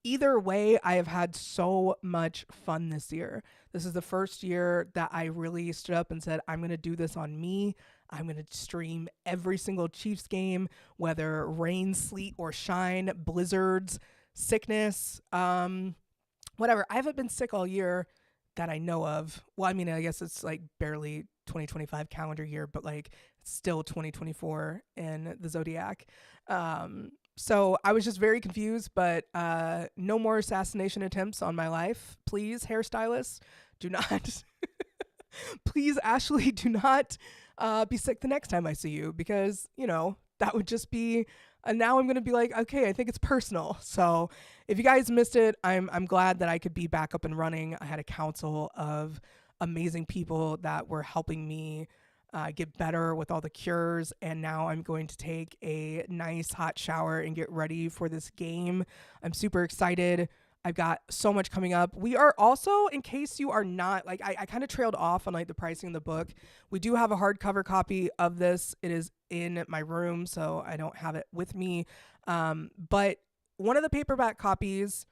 Either way, I have had so much fun this year. This is the first year that I really stood up and said, I'm going to do this on me. I'm going to stream every single Chiefs game, whether rain, sleet, or shine, blizzards, sickness, whatever. I haven't been sick all year that I know of. Well, I mean, I guess it's like barely 2025 calendar year, but like it's still 2024 in the zodiac. So I was just very confused, but no more assassination attempts on my life. Please, hairstylists, do not. Please, Ashley, do not be sick the next time I see you, because, you know, that would just be, now I'm going to be like, okay, I think it's personal. So if you guys missed it, I'm glad that I could be back up and running. I had a council of amazing people that were helping me get better with all the cures, and now I'm going to take a nice hot shower and get ready for this game. I'm super excited. I've got so much coming up. We are also, in case you are not, like, I kind of trailed off on like the pricing of the book. We do have a hardcover copy of this. It is in my room, so I don't have it with me. But one of the paperback copies,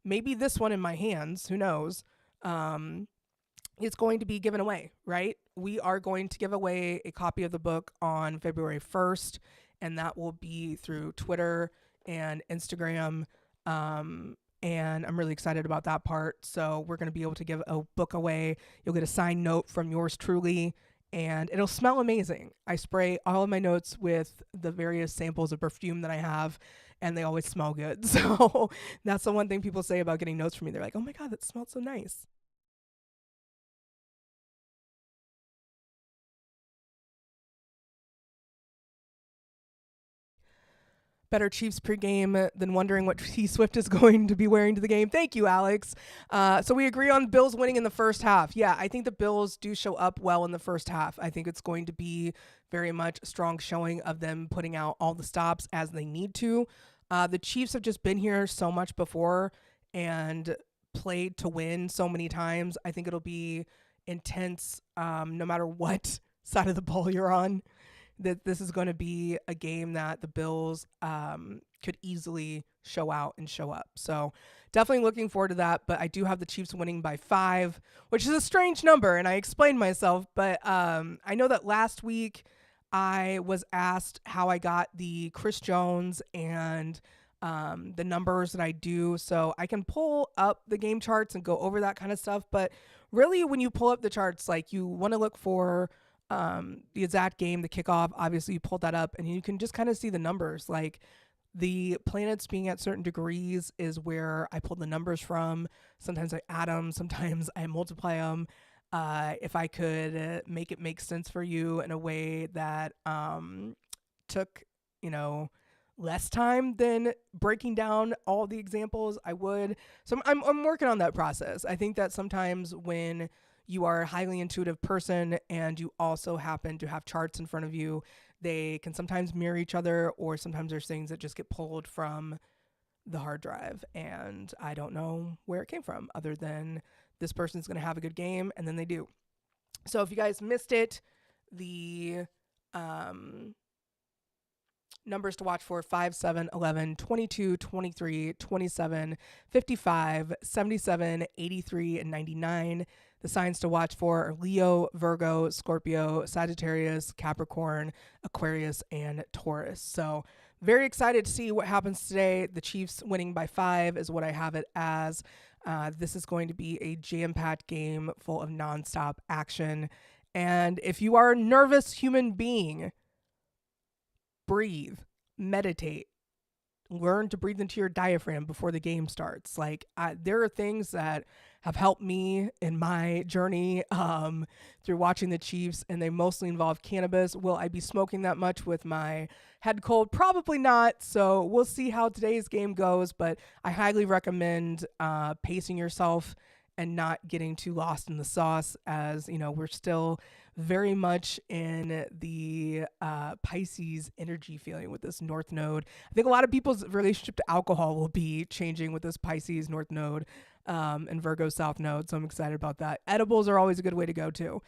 maybe this one in my hands, who knows, is going to be given away, right? We are going to give away a copy of the book on February 1st, and that will be through Twitter and Instagram. And I'm really excited about that part. So we're going to be able to give a book away. You'll get a signed note from yours truly, and it'll smell amazing. I spray all of my notes with the various samples of perfume that I have, and they always smell good. So that's the one thing people say about getting notes from me. They're like, oh my God, that smells so nice. Better Chiefs pregame than wondering what T Swift is going to be wearing to the game. Thank you, Alex. So we agree on Bills winning in the first half. Yeah, I think the Bills do show up well in the first half. I think it's going to be very much a strong showing of them putting out all the stops as they need to. The Chiefs have just been here so much before and played to win so many times. I think it'll be intense no matter what side of the ball you're on. That this is going to be a game that the Bills could easily show out and show up. So definitely looking forward to that. But I do have the Chiefs winning by 5, which is a strange number. And I explained myself, but I know that last week I was asked how I got the Chris Jones and the numbers that I do. So I can pull up the game charts and go over that kind of stuff. But really, when you pull up the charts, like, you want to look for the exact game, the kickoff. Obviously you pulled that up and you can just kind of see the numbers, like the planets being at certain degrees is where I pulled the numbers from. Sometimes I add them, sometimes I multiply them. If I could make it make sense for you in a way that took, less time than breaking down all the examples, I would. So I'm working on that process. I think that sometimes when you are a highly intuitive person and you also happen to have charts in front of you, they can sometimes mirror each other, or sometimes there's things that just get pulled from the hard drive and I don't know where it came from, other than this person's going to have a good game, and then they do. So if you guys missed it, the Numbers to watch for: 5, 7, 11, 22, 23, 27, 55, 77, 83, and 99. The signs to watch for are Leo, Virgo, Scorpio, Sagittarius, Capricorn, Aquarius, and Taurus. So very excited to see what happens today. The Chiefs winning by 5 is what I have it as. This is going to be a jam-packed game full of nonstop action. And if you are a nervous human being, breathe, meditate, learn to breathe into your diaphragm before the game starts. Like, there are things that have helped me in my journey through watching the Chiefs, and they mostly involve cannabis. Will I be smoking that much with my head cold? Probably not. So we'll see how today's game goes, but I highly recommend pacing yourself and not getting too lost in the sauce, as you know, we're still very much in the Pisces energy feeling with this North Node. I think a lot of people's relationship to alcohol will be changing with this Pisces North Node and Virgo South Node. So I'm excited about that. Edibles are always a good way to go too.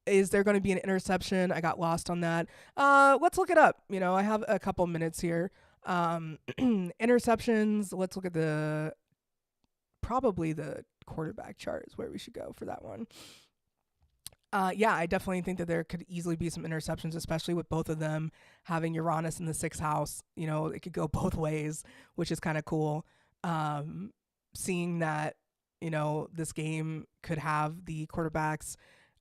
Is there going to be an interception? I got lost on that. Let's look it up. You know, I have a couple minutes here. Interceptions. Let's look at probably the quarterback chart is where we should go for that one. Yeah, I definitely think that there could easily be some interceptions, especially with both of them having Uranus in the 6th house. You know, it could go both ways, which is kind of cool. Seeing that, you know, this game could have the quarterbacks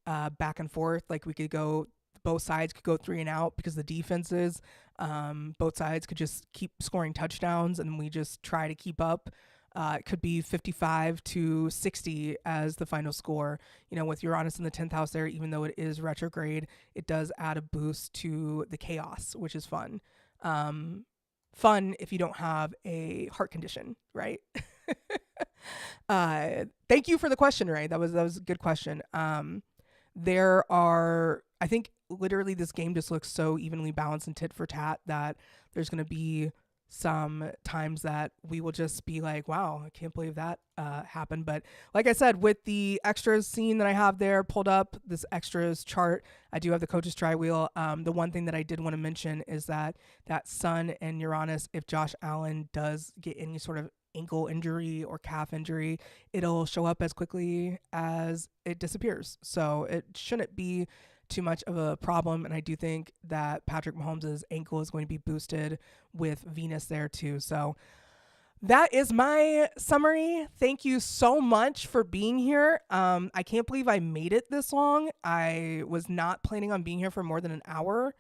back and forth. Like, we could go, both sides could go 3 and out because the defenses, both sides could just keep scoring touchdowns and we just try to keep up. It could be 55-60 as the final score. You know, with Uranus in the 10th house there, even though it is retrograde, it does add a boost to the chaos, which is fun. Fun if you don't have a heart condition, right? Thank you for the question, Ray. That was a good question. There are, I think literally this game just looks so evenly balanced and tit for tat that there's going to be some times that we will just be like, wow, I can't believe that happened. But like I said, with the extras scene that I have there pulled up, this extras chart, I do have the coach's tri-wheel. The one thing that I did want to mention is that Sun and Uranus, if Josh Allen does get any sort of ankle injury or calf injury, it'll show up as quickly as it disappears. So it shouldn't be too much of a problem, and I do think that Patrick Mahomes' ankle is going to be boosted with Venus there too. So that is my summary. Thank you so much for being here. I can't believe I made it this long. I was not planning on being here for more than an hour.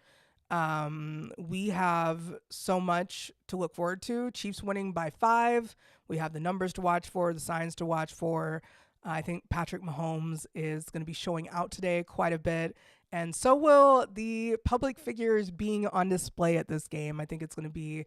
We have so much to look forward to. Chiefs winning by 5. We have the numbers to watch for, the signs to watch for. I think Patrick Mahomes is going to be showing out today quite a bit. And so will the public figures being on display at this game. I think it's going to be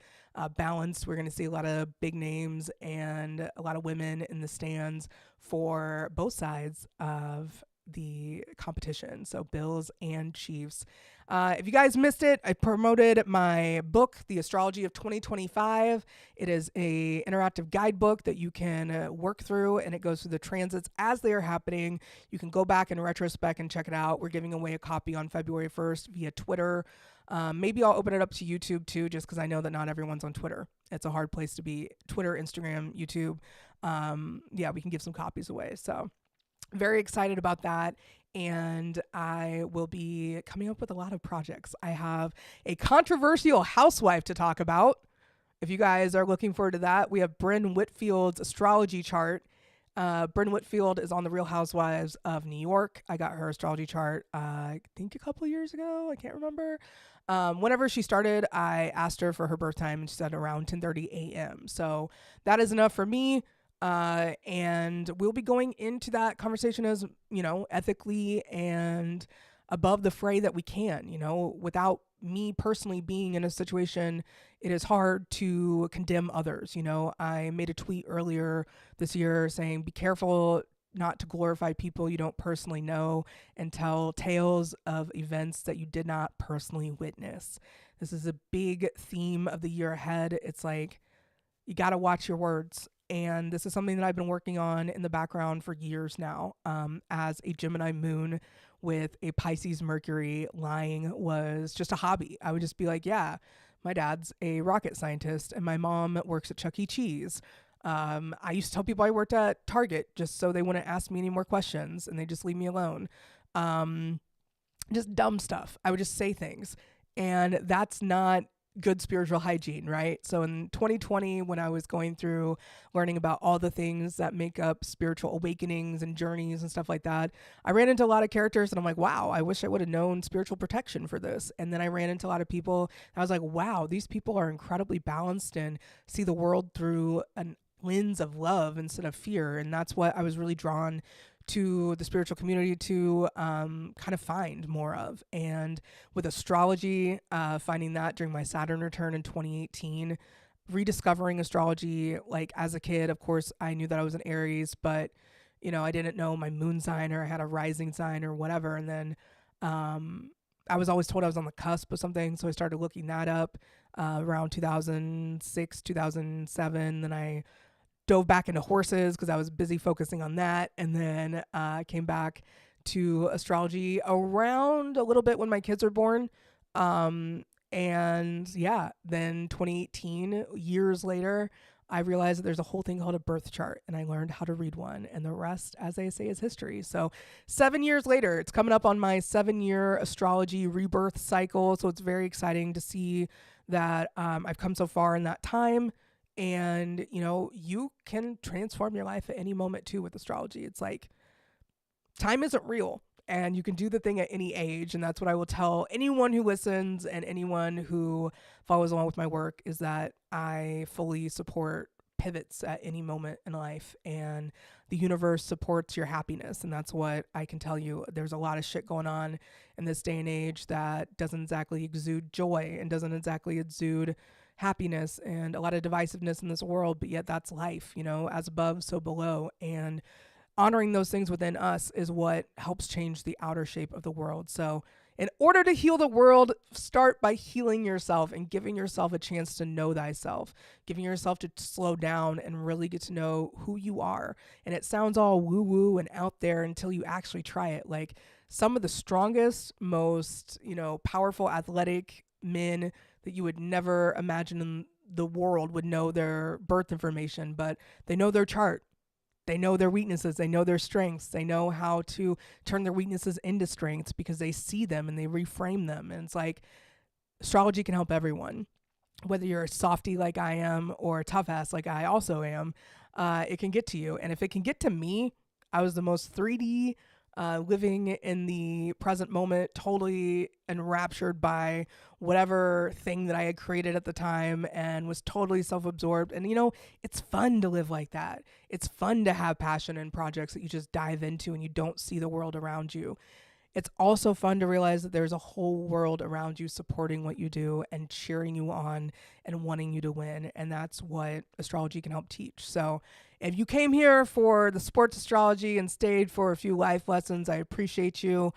balanced. We're going to see a lot of big names and a lot of women in the stands for both sides of the competition. So Bills and Chiefs. If you guys missed it, I promoted my book, The Astrology of 2025. It is a interactive guidebook that you can work through, and it goes through the transits as they are happening. You can go back in retrospect and check it out. We're giving away a copy on February 1st via Twitter. Maybe I'll open it up to YouTube too, just because I know that not everyone's on Twitter. It's a hard place to be. Twitter, Instagram, YouTube. Yeah, we can give some copies away. So very excited about that. And I will be coming up with a lot of projects. I have a controversial housewife to talk about. If you guys are looking forward to that, we have Bryn Whitfield's astrology chart. Bryn Whitfield is on The Real Housewives of New York. I got her astrology chart, I think a couple years ago. I can't remember. Whenever she started, I asked her for her birth time, and she said around 10:30 a.m. So that is enough for me. And we'll be going into that conversation as, you know, ethically and above the fray that we can. You know, without me personally being in a situation, it is hard to condemn others. You know, I made a tweet earlier this year saying, be careful not to glorify people you don't personally know and tell tales of events that you did not personally witness. This is a big theme of the year ahead. It's like, you got to watch your words. And this is something that I've been working on in the background for years now. As a Gemini moon with a Pisces Mercury, lying was just a hobby. I would just be like, yeah, my dad's a rocket scientist and my mom works at Chuck E. Cheese. I used to tell people I worked at Target just so they wouldn't ask me any more questions and they just leave me alone. Just dumb stuff. I would just say things. And that's not good spiritual hygiene, right? So in 2020, when I was going through learning about all the things that make up spiritual awakenings and journeys and stuff like that, I ran into a lot of characters and I'm like, wow, I wish I would have known spiritual protection for this. And then I ran into a lot of people and I was like, wow, these people are incredibly balanced and see the world through a lens of love instead of fear. And that's what I was really drawn to the spiritual community to kind of find more of. And with astrology, finding that during my Saturn return in 2018, rediscovering astrology, like as a kid, of course, I knew that I was an Aries, but I didn't know my moon sign or I had a rising sign or whatever. And then I was always told I was on the cusp of something. So I started looking that up around 2006, 2007. Then I dove back into horses because I was busy focusing on that. And then came back to astrology around a little bit when my kids were born. And yeah, then 2018, years later, I realized that there's a whole thing called a birth chart and I learned how to read one, and the rest, as they say, is history. So 7 years later, it's coming up on my 7-year astrology rebirth cycle. So it's very exciting to see that I've come so far in that time. And, you can transform your life at any moment too with astrology. It's like time isn't real and you can do the thing at any age. And that's what I will tell anyone who listens and anyone who follows along with my work, is that I fully support pivots at any moment in life, and the universe supports your happiness. And that's what I can tell you. There's a lot of shit going on in this day and age that doesn't exactly exude joy and doesn't exactly exude happiness, and a lot of divisiveness in this world, but yet that's life, as above, so below. And honoring those things within us is what helps change the outer shape of the world. So in order to heal the world, start by healing yourself and giving yourself a chance to know thyself, giving yourself to slow down and really get to know who you are. And it sounds all woo-woo and out there until you actually try it. Like some of the strongest, most, powerful, athletic men that you would never imagine in the world would know their birth information, but they know their chart. They know their weaknesses. They know their strengths. They know how to turn their weaknesses into strengths because they see them and they reframe them. And it's like astrology can help everyone, whether you're a softie like I am or a tough ass like I also am. It can get to you. And if it can get to me, I was the most 3D living in the present moment, totally enraptured by whatever thing that I had created at the time, and was totally self-absorbed. And it's fun to live like that. It's fun to have passion in projects that you just dive into and you don't see the world around you. It's also fun to realize that there's a whole world around you supporting what you do and cheering you on and wanting you to win. And that's what astrology can help teach. So if you came here for the sports astrology and stayed for a few life lessons, I appreciate you.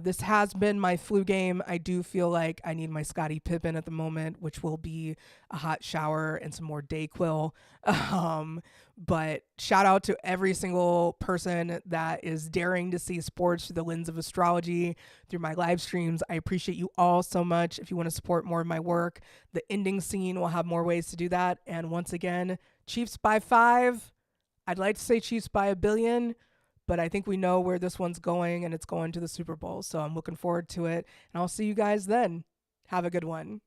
This has been my flu game. I do feel like I need my Scottie Pippen at the moment, which will be a hot shower and some more Dayquil. But shout out to every single person that is daring to see sports through the lens of astrology through my live streams. I appreciate you all so much. If you want to support more of my work, the ending scene will have more ways to do that. And once again, Chiefs by 5. I'd like to say Chiefs by 1 billion. But I think we know where this one's going, and it's going to the Super Bowl. So I'm looking forward to it. And I'll see you guys then. Have a good one.